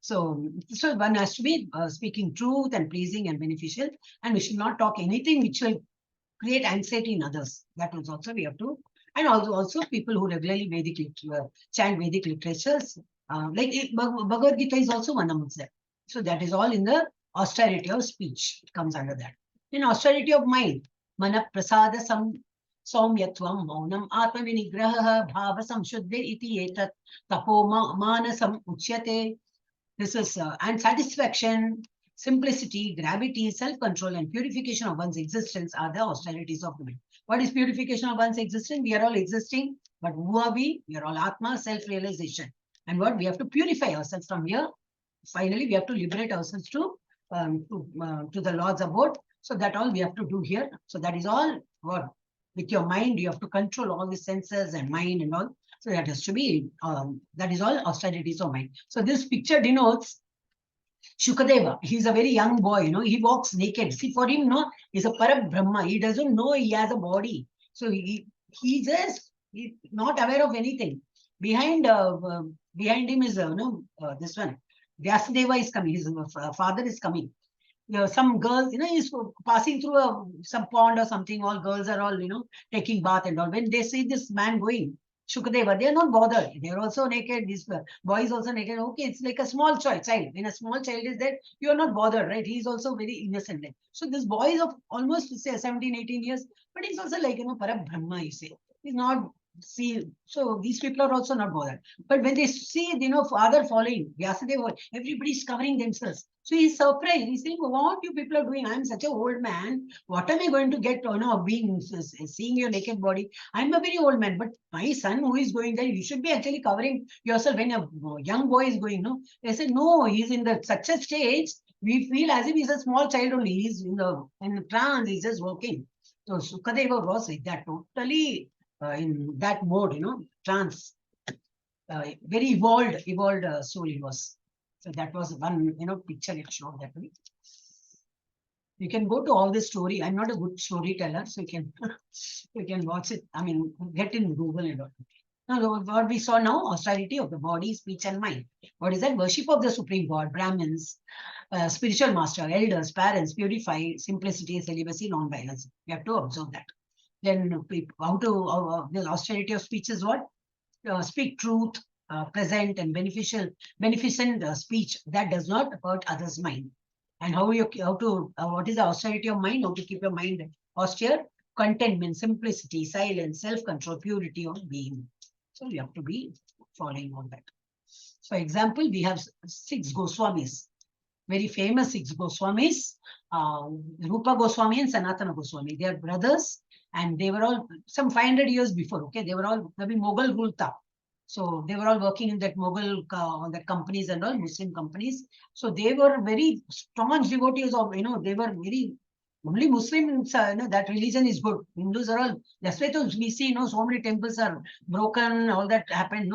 So one has to be speaking truth and pleasing and beneficial, and we should not talk anything which will create anxiety in others. That was also we have to, and also people who regularly chant Vedic literatures, like Bhagavad Gita is also one amongst them. So that is all in the austerity of speech. It comes under that. In austerity of mind, mana prasada Saumyatvam maunam atma vinigraha bhava samshuddhe iti etat tapo manasam uchyate. This is and satisfaction, simplicity, gravity, self-control, and purification of one's existence are the austerities of the mind. What is purification of one's existence? We are all existing, but who are we? We are all Atma, self-realization. And what we have to purify ourselves from here. Finally, we have to liberate ourselves to the Lord's abode. So that all we have to do here. So that is all what. With your mind, you have to control all the senses and mind and all. So that has to be, that is all austerities of mind. So this picture denotes Shukadeva. He's a very young boy, he walks naked. See, for him, he's a Parabrahma. He doesn't know he has a body. So he's not aware of anything. Behind him is, this one. Vyasadeva is coming. His father is coming. Some girls, he's passing through some pond or something. All girls are all, taking bath and all. When they see this man going, Shukadeva, they are not bothered. They are also naked. These boys also naked. Okay, it's like a small child. When a small child is there, you are not bothered, right? He's also very innocent. So this boy is of almost, say, 17, 18 years, but he's also like, Parabrahma, you say. He's not see, so these people are also not bothered. But when they see, father following, Vyasadeva, everybody's covering themselves. So he's surprised. He's saying, what you people are doing? I'm such an old man. What am I going to get, being seeing your naked body? I'm a very old man, but my son who is going there, you should be actually covering yourself when a young boy is going, no? They said, no, he's in such a stage. We feel as if he's a small child only. He's in the trance, he's just walking. So Sukadeva was like that, totally in that mode, trance, very evolved soul he was. So that was one, picture it showed that way. You can go to all this story. I'm not a good storyteller, so you can you can watch it. I mean, get in Google and all. Now, what we saw now, austerity of the body, speech, and mind. What is that? Worship of the supreme God, Brahmins, spiritual master, elders, parents, purify, simplicity, celibacy, non-violence. You have to observe that. Then how to the austerity of speech is what? Speak truth, present and beneficent speech that does not hurt others' mind. And how to what is the austerity of mind? How to keep your mind austere? Contentment, simplicity, silence, self-control, purity of being. So you have to be following all that. For example, we have 6 Goswamis, very famous 6 Goswamis, Rupa Goswami and Sanatana Goswami. They are brothers, and they were all some 500 years before. Okay, they were all Mughal rule tha. So they were all working in that Mughal the companies and all Muslim companies. So they were very staunch devotees of they were very only Muslims. That religion is good. Hindus are all. That's why we see so many temples are broken. All that happened.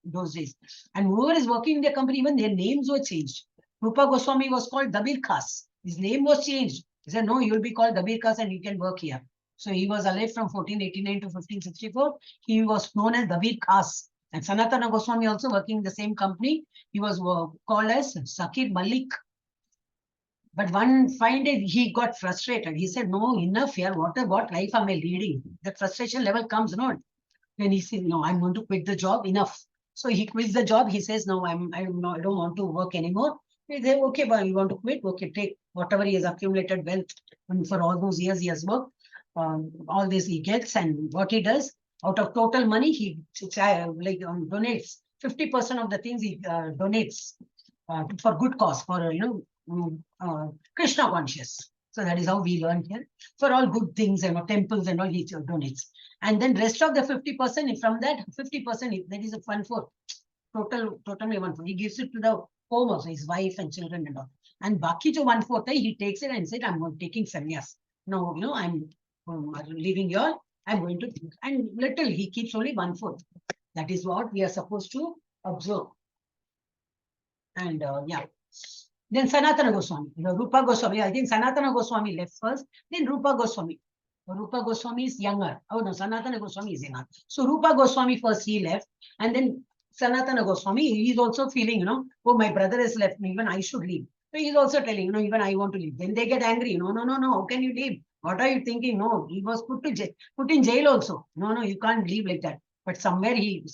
Those days. And whoever is working in their company, even their names were changed. Rupa Goswami was called Dabir Khas. His name was changed. He said, no, you'll be called Dabir Khas and you can work here. So he was alive from 1489 to 1564. He was known as Dabir Khas. And Sanatana Goswami also working in the same company. He was called as Sakir Malik. But one fine day he got frustrated. He said, no, enough here. What life am I leading? The frustration level comes, no? Then he said, no, I'm going to quit the job. Enough. So he quits the job. He says, no, I don't want to work anymore. They say, okay, but you want to quit? Okay, take whatever he has accumulated wealth. And for all those years he has worked, all this he gets. And what he does, out of total money, he donates 50% of the things he donates for good cause, for, Krishna conscious. So that is how we learn here. For all good things, temples and all, he donates. And then rest of the 50%, from that 50%, that is a 1/4. Totally 1/4. He gives it to the home also, his wife and children and all. And Baki jo 1/4, he takes it and said, I'm taking sannyas. No, I'm leaving you all. I'm going to, and little, he keeps only 1/4. That is what we are supposed to observe. And yeah. Then Sanatana Goswami, Rupa Goswami. I think Sanatana Goswami left first, then Rupa Goswami. Rupa Goswami is younger. Oh no, Sanatana Goswami is younger. So Rupa Goswami first he left, and then Sanatana Goswami, he's also feeling, oh, my brother has left me, even I should leave. So he's also telling, even I want to leave. Then they get angry. No, how can you leave? What are you thinking? No, he was put in jail also. No, you can't leave like that. But somehow he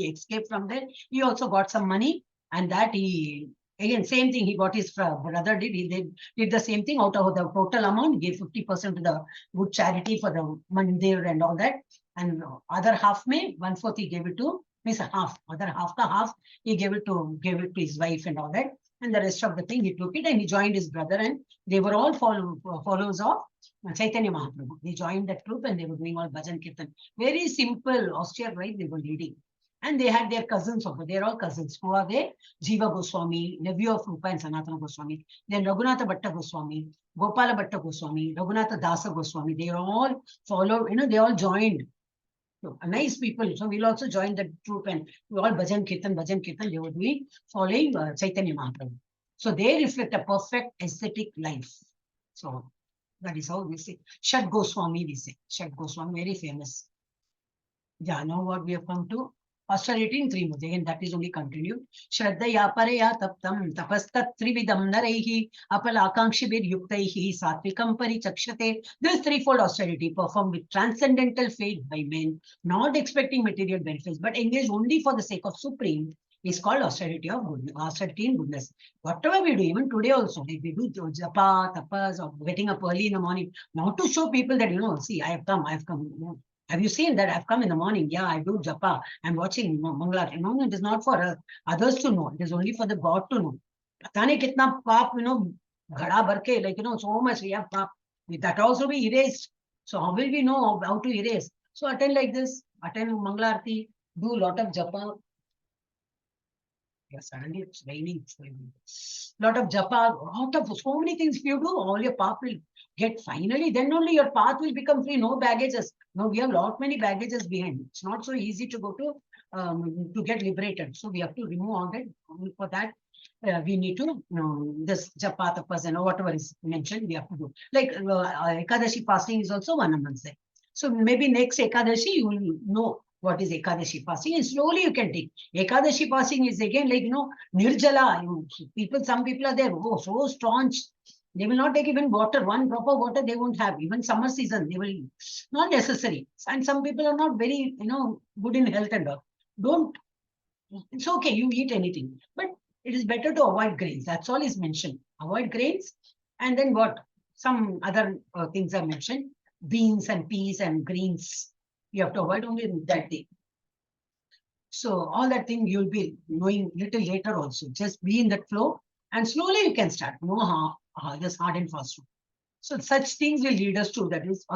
escaped from there. He also got some money, and that he again, same thing. He got his brother did. He did the same thing. Out of the total amount, gave 50% to the good charity for the mandir and all that. And other half, 1/4 he gave it to, means half. Other half he gave it to his wife and all that. And the rest of the thing he took it and he joined his brother, and they were all followers of Chaitanya Mahaprabhu. They joined that group and they were doing all bhajan kirtan. Very simple, austere life they were leading. And they had their cousins also. They're all cousins. Who are they? Jiva Goswami, nephew of Rupa and Sanatana Goswami. Then Raghunatha Bhatta Goswami, Gopala Bhatta Goswami, Raghunatha Dasa Goswami. They all followed, they all joined. So, nice people. So we'll also join the troop and we all bhajan kirtan, they would be following Chaitanya Mahaprabhu. So they reflect a perfect aesthetic life. So that is how we say. Shat Goswami, we say. Shat Goswami, very famous. Yeah, now what we have come to? Austerity in 3 modes. Again, that is only continued. Shraddhaya paraya taptam tapastat trividam naraihi apalakanshibir yuktaihi satvikam parichakshate. This threefold austerity performed with transcendental faith by men, not expecting material benefits, but engaged only for the sake of supreme, is called austerity of goodness, austerity in goodness. Whatever we do, even today also, like we do japa, tapas, or getting up early in the morning, not to show people that, see, I have come. Have you seen that? I've come in the morning. Yeah, I do japa. I'm watching Mangala. No, it is not for others to know. It is only for the God to know. Pata nahi kitna paap, ghada bhar ke, like, so much we have paap. That also be erased. So how will we know how to erase? So attend like this. Attend Mangala Aarti. Do a lot of japa. Yeah, suddenly it's raining. Lot of japa, lot of so many things. If you do, all your path will get finally. Then only your path will become free. No baggages. No, we have lot many baggages behind. It's not so easy to go to get liberated. So we have to remove all that. For that, we need to this japa tapas and whatever is mentioned. We have to do. Like Ekadashi fasting is also one amongst them. So maybe next Ekadashi you will know what is Ekadashi fasting, and slowly you can take. Ekadashi fasting is again like, Nirjala. Some people are there, so staunch. They will not take even water, one drop of water they won't have. Even summer season, they will not necessary. And some people are not very, good in health and all. Don't, it's okay, you eat anything. But it is better to avoid grains. That's all is mentioned. Avoid grains. And then what? Some other things are mentioned. Beans and peas and greens. You have to avoid only that day. So all that thing you'll be knowing little later also. Just be in that flow and slowly you can start. No, just hard and fast. So such things will lead us to, that is,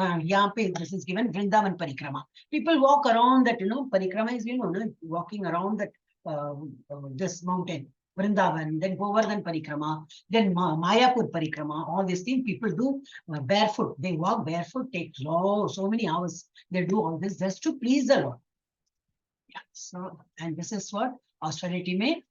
this is given Vrindavan Parikrama. People walk around that, Parikrama is, walking around that, this mountain, Vrindavan, then Govardhan Parikrama, then Mayapur Parikrama, all these things people do barefoot. They walk barefoot, take so many hours. They do all this just to please the Lord. Yeah. So, and this is what austerity may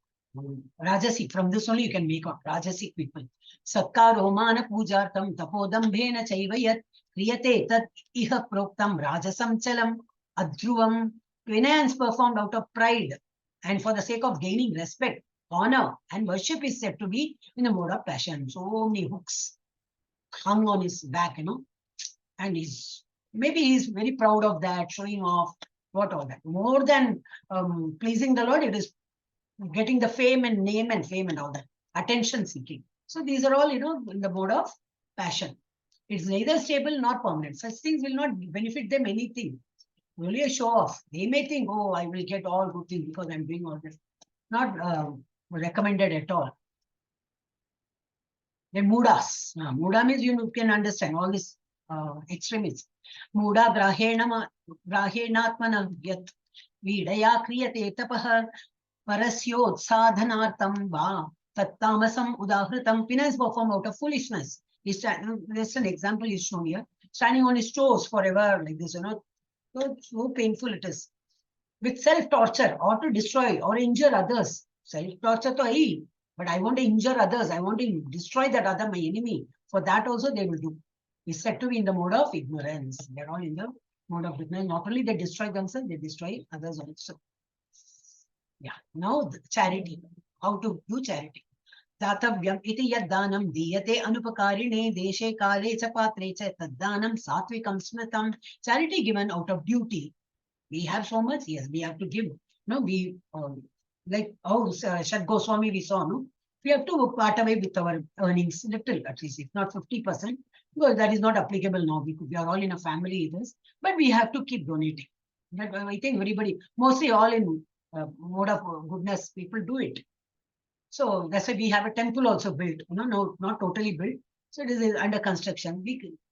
Rajasi. From this only you can make out Rajasi people. Sakkaro mana pujartam tapodambhena chaivayat kriyate tat iha proktam rajasam chalam adhruvam. Penance performed out of pride and for the sake of gaining respect, honor, and worship is said to be in the mode of passion. So many hooks hung on his back, and maybe he's very proud of that, showing off what all that. More than pleasing the Lord, it is getting the fame and name and fame and all that. Attention seeking. So these are all, in the mode of passion. It's neither stable nor permanent. Such things will not benefit them anything. Only a show off. They may think, oh, I will get all good things because I'm doing all this. Not recommended at all. Then mudas. Muda means you can understand all this extremists. Muda grahenatmana yat vidaya kriyate tapah parasyot sadhanartam va tattamasam udahritam. Penance performed out of foolishness. Just an example is shown here. Standing on his toes forever like this, so painful it is. With self-torture or to destroy or injure others. Self-torture to hai, but I want to injure others. I want to destroy that other, my enemy. For that also they will do. It's said to be in the mode of ignorance. They're all in the mode of ignorance. Not only they destroy themselves, they destroy others also. Yeah. Now charity. How to do charity. Datavyam iti yaddanam diyate anupakarine deshe kale cha patre cha taddanam satvikam smritam. Charity given out of duty. We have so much, yes, we have to give. We like Shad Goswami we saw, we have to part away with our earnings, little at least, if not 50%, because that is not applicable now. We are all in a family, it is, but we have to keep donating. But I think everybody, mostly all in mode of goodness, people do it. So that's why we have a temple also built, no, not totally built. So it is under construction.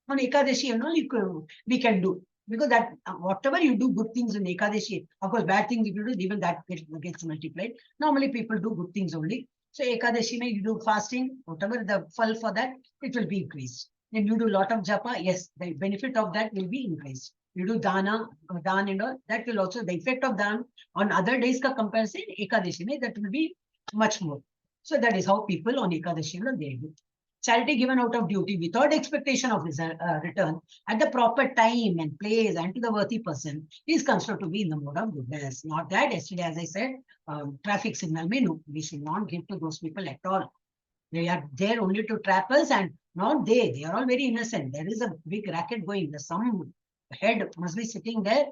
On Ekadashi, we can do. Because that whatever you do good things in Ekadashi, of course, bad things if you do, even that gets multiplied. Normally, people do good things only. So Ekadashi, you do fasting, whatever the fall for that, it will be increased. Then you do a lot of japa, yes, the benefit of that will be increased. You do dana and all, that will also, the effect of dan on other days ka comparison, Ekadashi, that will be much more. So that is how people on Ekadashi, they do. Charity given out of duty without expectation of return at the proper time and place and to the worthy person is considered to be in the mode of goodness. Not that yesterday, as I said, traffic signal, we should not give to those people at all. They are there only to trap us, and not they are all very innocent. There is a big racket going. There's some head must be sitting there,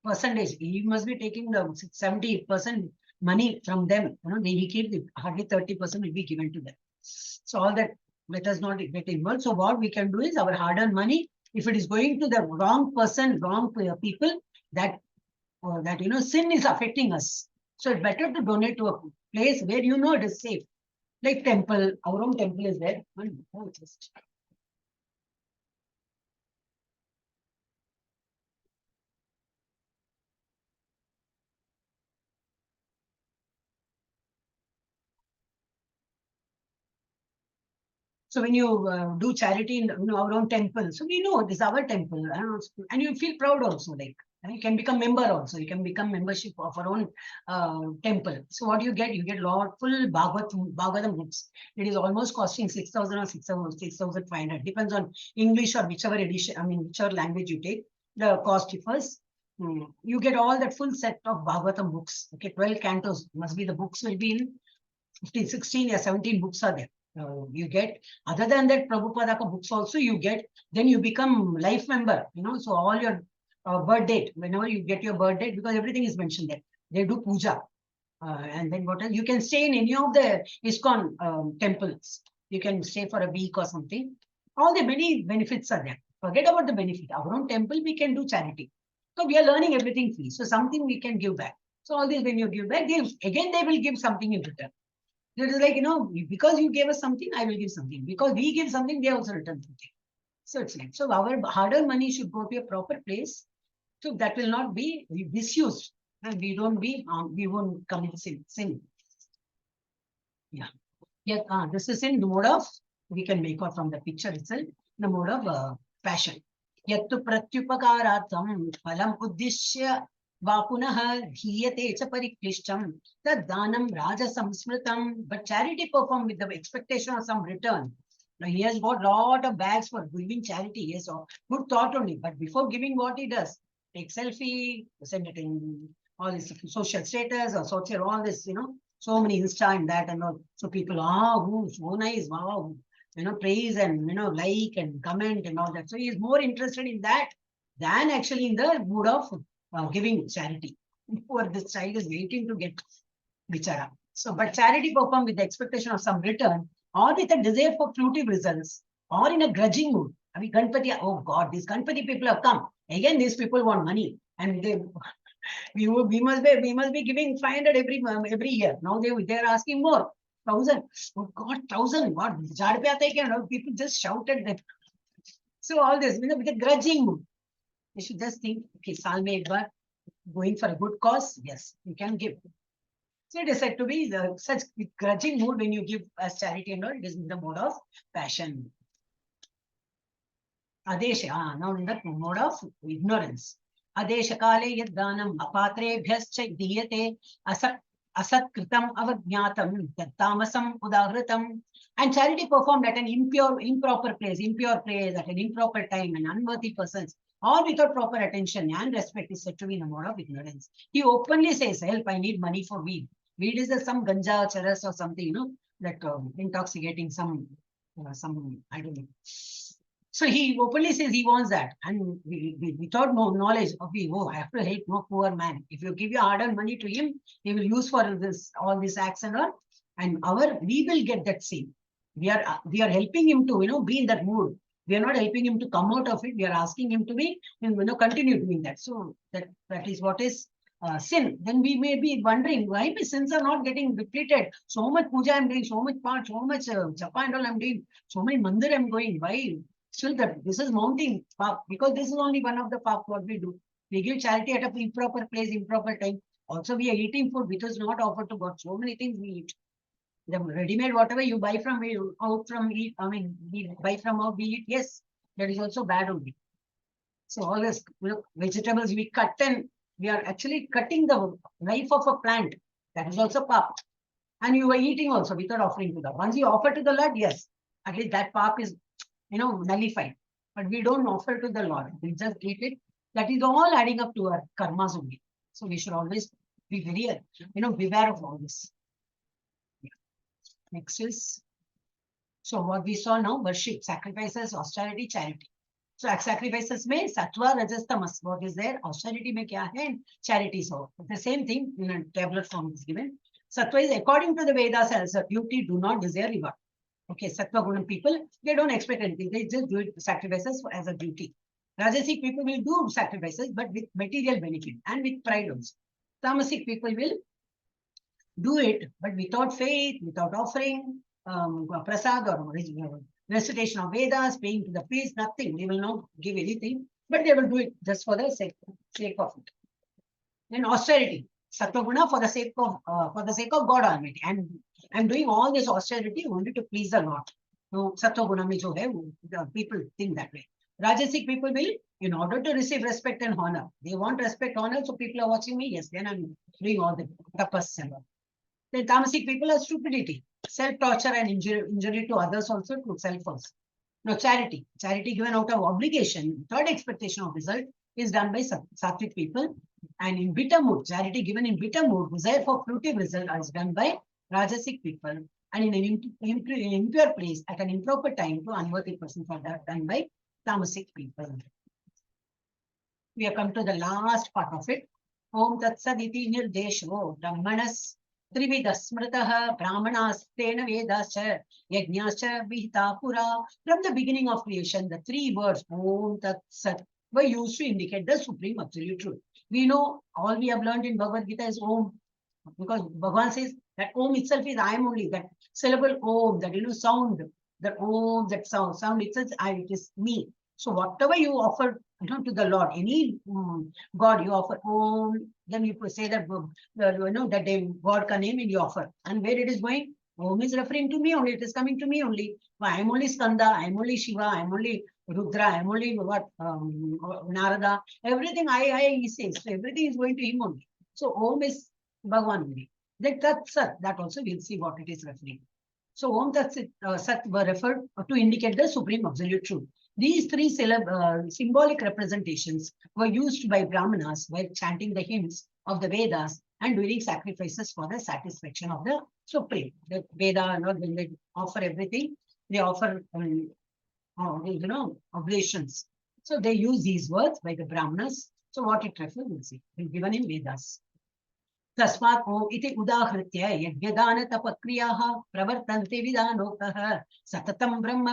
percentage. He must be taking the 70% money from them. They keep hardly 30% will be given to them. So all that, let us not get involved. So what we can do is our hard-earned money, If it is going to the wrong person, wrong people, that sin is affecting us. So it's better to donate to a place where you know it is safe. Like temple, our own temple is there. So when you do charity in our own temple, so we know this is our temple, and you feel proud also. Like you can become member also. You can become membership of our own temple. So what do you get? You get lot full Bhagavatam books. It is almost costing 6,000 or 6,500. Depends on English or whichever edition. I mean whichever language you take. The cost differs. You get all that full set of Bhagavatam books. Okay, 12 cantos must be the books will be in 15, 16 or 17 books are there. You get, other than that, Prabhupada books also you get, then you become life member, so all your birth date, whenever you get your birth date, because everything is mentioned there, they do puja. And then what else? You can stay in any of the ISKCON temples. You can stay for a week or something. All the many benefits are there. Forget about the benefit. Our own temple, we can do charity. So we are learning everything free. So something we can give back. So all this, when you give back, they will give something in return. It is like, because you gave us something, I will give something. Because we give something, they also return something. So it's like, so our hard-earned money should go to a proper place. So that will not be misused. And we won't commit sin. Yeah. This is in the mode of, we can make out from the picture itself, the mode of passion. Yattu pratyupakaratam phalam uddishya vapunah dhiyate cha pariklishtam tad danam raja samsmritam. But charity performed with the expectation of some return. Now he has got lot of bags for giving charity. Yes, or good thought only. But before giving, what he does, take selfie, send it in all this social status or social, all this, so many Insta and that and all. So people, so nice, wow, praise and, like and comment and all that. So he is more interested in that than actually in the mood of giving charity. Poor this child is waiting to get bichara. So, but charity performed with the expectation of some return or with a desire for fruitive results or in a grudging mood. I mean, Ganpati, oh God, these Ganpati people have come. Again, these people want money and we must be giving 500 every year. Now they are asking more. 1,000. Oh God, 1,000. What? People just shouted that. So all this, with a grudging mood. You should just think, okay, saal mein ek baar, going for a good cause, yes, you can give. So it is said to be such grudging mood when you give as charity and all, it is in the mode of passion. Adesha, now in the mode of ignorance. Adesha kale yaddanam apatrebhyascha diyate asatkritam avajnatam tamasam udahritam. And charity performed at an improper place, at an improper time, and unworthy persons, or without proper attention and respect is said to be in a mode of ignorance. He openly says, help, I need money for weed. Weed is some ganja, charas or something, that intoxicating some, I don't know. So he openly says he wants that. And without no knowledge of I have to help no poor man. If you give your hard-earned money to him, he will use for all this acts and all. And we will get that same. We are helping him to, be in that mood. We are not helping him to come out of it. We are asking him to be, continue doing that. So that is what is sin. Then we may be wondering why my sins are not getting depleted. So much puja I'm doing, so much part, so much japa and all I'm doing, so many mandir I'm going. Why? Still that this is mounting path, because this is only one of the path what we do. We give charity at a improper place, improper time. Also, we are eating food which is not offered to God. So many things we eat. The ready-made, whatever you buy from out from eat, we buy from out, we eat. Yes, that is also bad only. So all this vegetables we cut, and we are actually cutting the life of a plant. That is also pap. And you are eating also without offering to God. Once you offer to the Lord, yes, at least that pap is nullified. But we don't offer to the Lord. We just eat it. That is all adding up to our karmas only. So we should always be very, beware of all this. Yeah. Next is, so what we saw now, worship, sacrifices, austerity, charity. So sacrifices may sattva, rajas, tamas. What is there? Austerity may kya hai, and charity so. The same thing in a tabular form is given. Sattva is according to the Vedas as a duty, do not desire reward. Okay, Sattva Gunam people, they don't expect anything. They just do it, sacrifices as a duty. Rajasic people will do sacrifices, but with material benefit and with pride also. Tamasic people will do it, but without faith, without offering prasad or recitation of Vedas, paying to the priest, nothing. They will not give anything, but they will do it just for the sake of it. Then austerity, sattva for the sake of God Almighty. And I'm doing all this austerity only to please the Lord. So sattva guna mein jo hai, the people think that way. Rajasic people will, in order to receive respect and honor, they want respect, honor. So people are watching me. Yes, then I'm doing all the tapas and all. Then tamasic people are stupidity, self-torture and injury to others also, to self also. No, charity. Charity given out of obligation, without expectation of result, is done by sattvic people. And in bitter mood, charity given in bitter mood, desire for fruitive result is done by rajasic people. And in an impure place, at an improper time, to unworthy person, for that done by tamasic people. We have come to the last part of it. Om Tat Saditi Nirdesho Brahmanas Trivida Smritaha Brahmanastena Vedascha Yajnascha Vihita Pura. From the beginning of creation, the three words Om Tat Sat were used to indicate the supreme absolute truth. We know all we have learned in Bhagavad Gita is Om, because Bhagavan says that Om itself is I am only, that syllable Om, that sound, that Om, that sound itself, it is me. So whatever you offer to the Lord, any God you offer Om, then you say that that name, God ka name, and you offer. And where it is going, Om is referring to me only, it is coming to me only. I am only Skanda, I am only Shiva, I am only Rudra, I am only Narada, everything he says. So everything is going to him only. So Om is Bhagavan only. Then Tat Sat, that also we'll see what it is referring. So Om Tat Sat were referred to indicate the supreme absolute truth. These three symbolic representations were used by Brahmanas while chanting the hymns of the Vedas and doing sacrifices for the satisfaction of the Supreme. The Veda, when they offer everything, they offer, oblations. So they use these words by the Brahmanas. So what it refers, we'll see, given in Vedas. तस्मात् ओ इति उदाहृत्य यज्ञदान तपक्रियाः प्रवर्तन्ते विधानोक्तः सततं ब्रह्म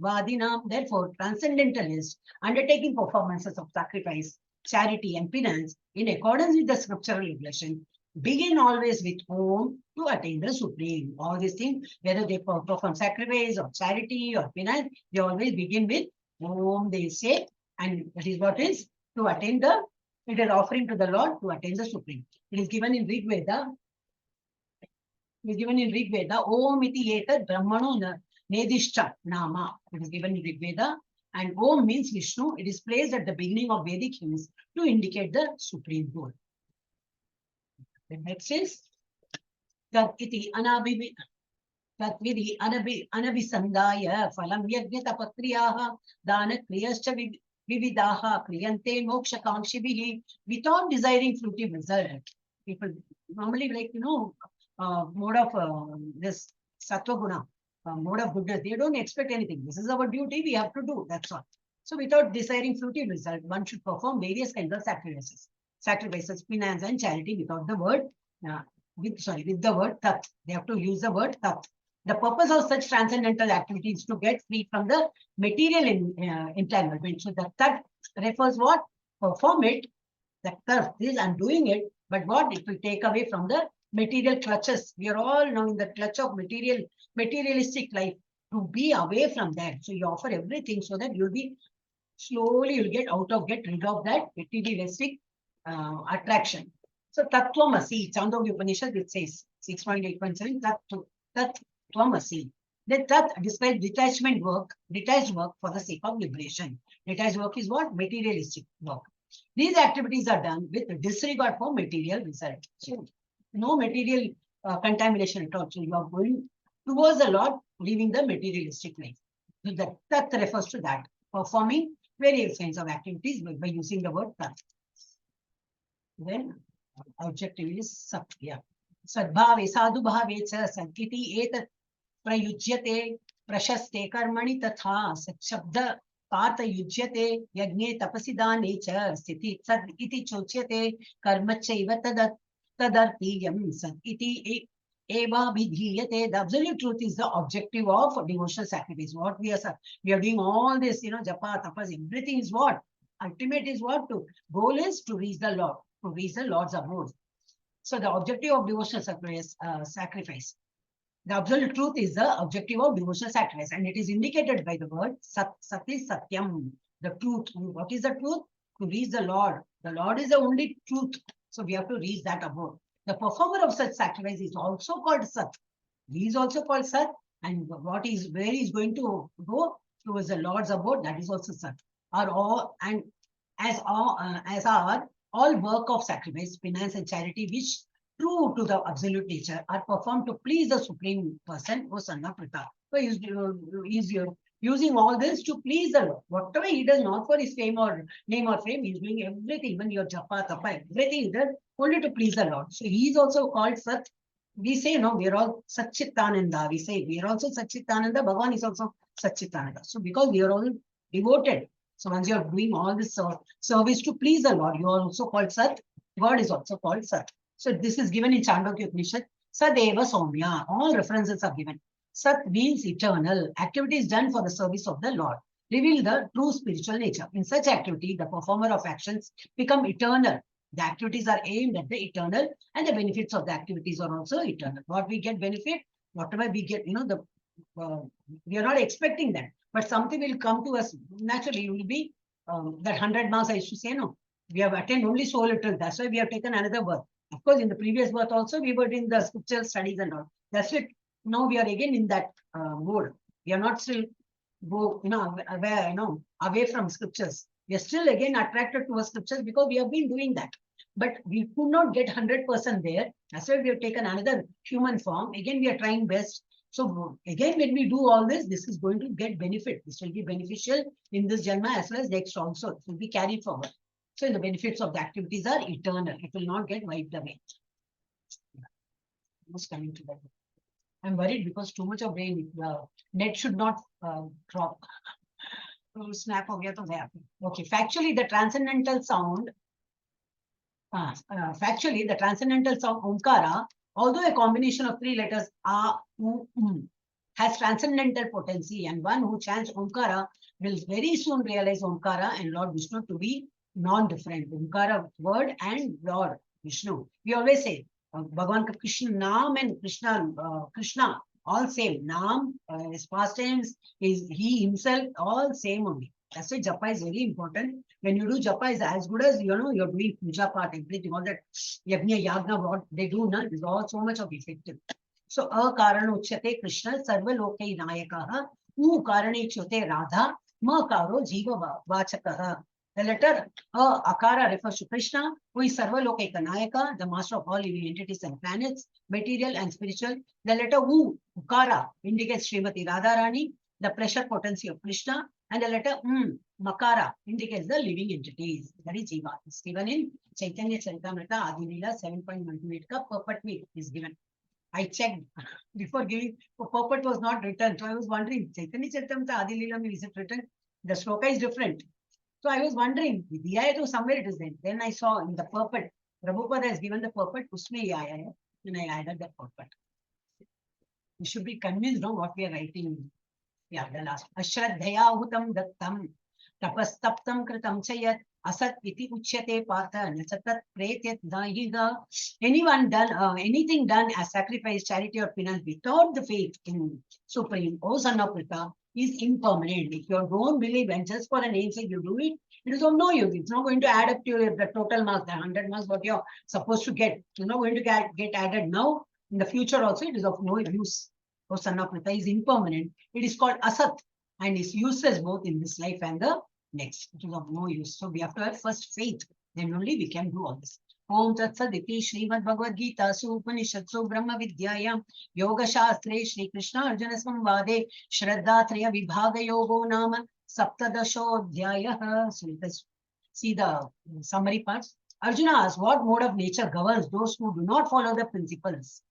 वादिनां. Therefore, transcendentalists undertaking performances of sacrifice, charity, and penance in accordance with the scriptural revelation begin always with Om to attain the supreme. All these things, whether they perform sacrifice or charity or penance, they always begin with Om, they say, and that is what is to attain the. It is offering to the Lord to attain the supreme. It is given in Rig Veda. Om iti etat brahmano nedishcha nama. It is given in Rig Veda. And Om means Vishnu. It is placed at the beginning of Vedic hymns to indicate the supreme goal. The next is Tat iti Tatvidi anabhisandaya phalam yajnatapatriyaha dana kriyascha vividaha kriyante moksha kangshibihi. Without desiring fruitive result. People normally mode of this sattva guna, mode of goodness, they don't expect anything. This is our duty, we have to do, that's all. So without desiring fruitive result, one should perform various kinds of sacrifices, penance and charity without the word, with the word tat. They have to use the word tat. The purpose of such transcendental activities is to get free from the material entanglement. So the tat refers what? Perform it. The tat is I'm doing it, but what? It will take away from the material clutches. We are all now in the clutch of materialistic life. To be away from that. So you offer everything so that you'll be slowly get rid of that materialistic attraction. So Tattvamasi, Chandogya Upanishad, it says 6.8.7, Tattvamasi. That describes detached work for the sake of liberation. Detached work is what? Materialistic work. These activities are done with disregard for material result. So no material contamination at all. So you are going towards the Lord, leaving the materialistic life. So that refers to that. Performing various kinds of activities by using the word tat. Then objective is sat. Yeah. Sadbhave sadhubhave cha sankiti etat prayujyate prashaste karmani tatha shabda Partha युज्यते यज्ञे तपसि दाने च स्थिति सद् इति चोच्यते कर्म चैव तदर्थीयं सत् इति Eva vidhiyate. The absolute truth is the objective of devotional sacrifice. What we are doing all this, japa, tapas, everything is what? Ultimate is what? Goal is to reach the Lord, to reach the Lord's abode. So the objective of devotional sacrifice. The absolute truth is the objective of devotional sacrifice, and it is indicated by the word Sat. Sat is Satyam, the truth. What is the truth? To reach the Lord. The Lord is the only truth. So we have to reach that abode. The performer of such sacrifice is also called Sat. He is also called Sat, and where he is going to go towards the Lord's abode, that is also Sat. As are all work of sacrifice, penance, and charity, which true to the absolute nature, are performed to please the Supreme Person, O Sanna Prita. So he's using all this to please the Lord. Whatever he does, not for his fame or name or fame, he's doing everything, even your japa, tapa, everything he does only to please the Lord. So he is also called Sat. We say, no, we are all Satchitananda. We say we are also Satchitananda. Bhagavan is also Satchitananda. So because we are all devoted. So once you are doing all this service to please the Lord, you are also called Sat. God is also called Sat. So this is given in Chandogya Upanishad. Sadeva Soumya. All references are given. Sat means eternal. Activities done for the service of the Lord. Reveal the true spiritual nature. In such activity, the performer of actions become eternal. The activities are aimed at the eternal, and the benefits of the activities are also eternal. What we get benefit, whatever we get, we are not expecting that, but something will come to us naturally. It will be that 100 marks I used to say, no, we have attained only so little. That's why we have taken another birth. Of course, in the previous birth also, we were in the scriptural studies and all. That's it. Now we are again in that mode. We are not still away from scriptures. We are still again attracted towards scriptures because we have been doing that. But we could not get 100% there. That's why we have taken another human form. Again, we are trying best. So again, when we do all this, this is going to get benefit. This will be beneficial in this Janma as well as next also. It will be carried forward. So the benefits of the activities are eternal. It will not get wiped away. Almost coming to that. I'm worried because too much of rain. The net should not drop. Snap ho gaya to there. Okay. Factually, the transcendental sound. Factually, the transcendental sound Omkara, although a combination of three letters A, U, has transcendental potency, and one who chants Omkara will very soon realize Omkara and Lord Vishnu to be non-different. Omkara word and Lord Vishnu. We always say Bhagavan Krishna, Naam and Krishna, all same. Naam, his past tense, he himself, all same only. That's why japa is very important. When you do japa, is as good as you're doing puja part, everything, all that yagna, yagna, what they do, no, is all so much of effective. So akarana uchyate Krishna sarva lokai nayakaha, karane chote radha, karo jiva vachakaha. The letter akara refers to Krishna, who is sarva lokai nayaka, the master of all living entities and planets, material and spiritual. The letter ukara indicates Srimati Radharani, the pressure potency of Krishna, and the letter makara indicates the living entities. That is Jiva. It's given in Chaitanya Charitamrita Adi Leela 7.128 ka purport is given. I checked before giving. Purport was not written, so I was wondering Chaitanya Charitamrita Adi Leela is it written? The shloka is different. So I was wondering, Vidya to somewhere it is there. Then I saw in the purport, Prabhupada has given the purport, Usme Yaya, and I added that purport. You should be convinced of what we are writing. Yeah, the last. Ashraddhaya hutam dattam tapastaptam kritam chayat asat iti uchyate partha nasatat pretyat dahiga. Anyone done anything done as sacrifice, charity, or penance without the faith in Supreme, O Son of Prita, is impermanent. If you don't believe and just for a namesake you do it, it is of no use. It's not going to add up to the total marks, the 100 marks what you're supposed to get. It's not going to get added now. In the future also, it is of no use. O Son of Prita is impermanent. It is called Asat and is useless both in this life and the next. It is of no use. So we have to have first faith. Then only we can do all this. Om Tat Saditi Srimad Bhagavad Gita Su Upanishadsu Brahma Vidyayam Yoga Shastre Shri Krishna Arjuna Samvade Shraddha Traya Vibhaga Yogo Nama Saptadashodhyaya. So let us see the summary parts. Arjuna asks, what mode of nature governs those who do not follow the principles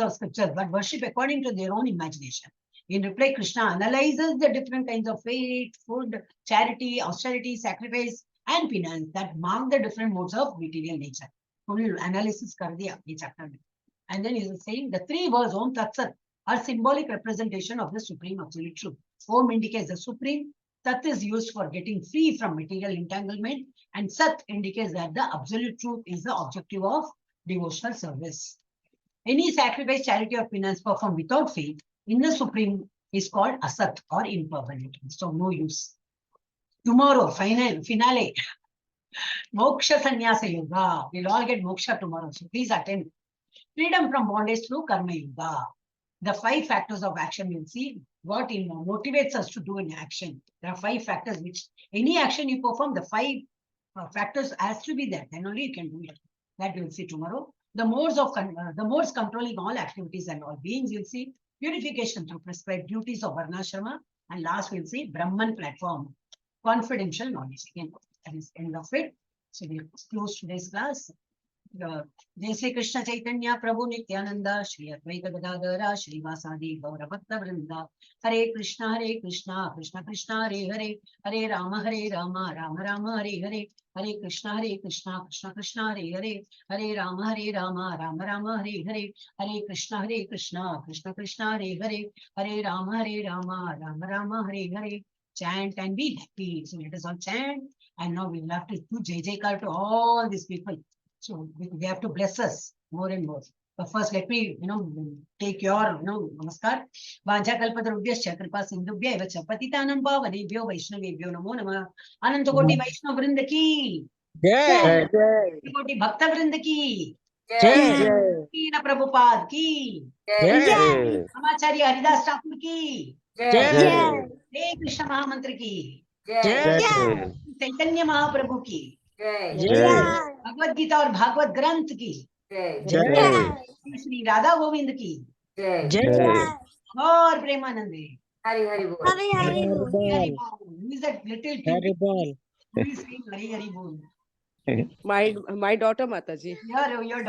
of scripture, but worship according to their own imagination? In reply, Krishna analyzes the different kinds of faith, food, charity, austerity, sacrifice, and penance that mark the different modes of material nature. Full analysis kar diya ye chapter mein. And then he is saying the three words Om Tat Sat are symbolic representation of the supreme absolute truth. Om indicates the supreme, Tat is used for getting free from material entanglement, and Sat indicates that the absolute truth is the objective of devotional service. Any sacrifice, charity, or penance performed without faith in the supreme is called asat or impermanent. So no use. Tomorrow, finale, Moksha Sannyasa Yoga. We'll all get moksha tomorrow. So please attend. Freedom from bondage through Karma Yoga. The 5 factors of action, you'll see what motivates us to do an action. There are 5 factors which any action you perform, the 5 factors has to be there. Then only you can do it. That you'll see tomorrow. The modes controlling all activities and all beings, you'll see purification through prescribed duties of Varnashrama. And last, we'll see Brahman platform, confidential knowledge. Again, that is end of it. So we'll close today's class. Jai Sri Krishna Chaitanya Prabhu Nityananda Shri Advaita Gadadara Shri Vasadi Gaura Bhakta Vrinda Hare Krishna Krishna Krishna Hare Hare Hare Rama Rama Rama Hare Hare Hare Krishna Krishna Krishna Hare Hare Hare Rama Rama Rama Hare Hare Hare Krishna Krishna Krishna Hare Hare Hare Rama Rama Rama Hare Hare. Chant and be happy. So let us all chant. And now we'll have to do Jai Jaikar to all these people. So they have to bless us more and more. But first, let me, take your, namaskar. Vanja kalpatarubhyascha kripa sindhubhya eva cha patitanam pavanebhyo vaishnavebhyo namo namah. Ananta koti Vaishnav vrinda ki. Jai. Koti Bhakta vrinda ki. Jai. Krishna Prabhupada ki. Jai. Amacharya Haridas Thakur ki. Jai. Hey Krishna Mahamantra ki. Jai. Chaitanya Mahaprabhu की Jai. Bhagavad Gita और भागवत ग्रंथ की Jai. Shri Radha Govind की Jai. और प्रेमानंदे Hari Hari Bol. Hari Hari Bol. Hari बोल. Who is that little kid Hari Bol. who is saying Hari Hari Bol? My daughter Mathaji. Your daughter.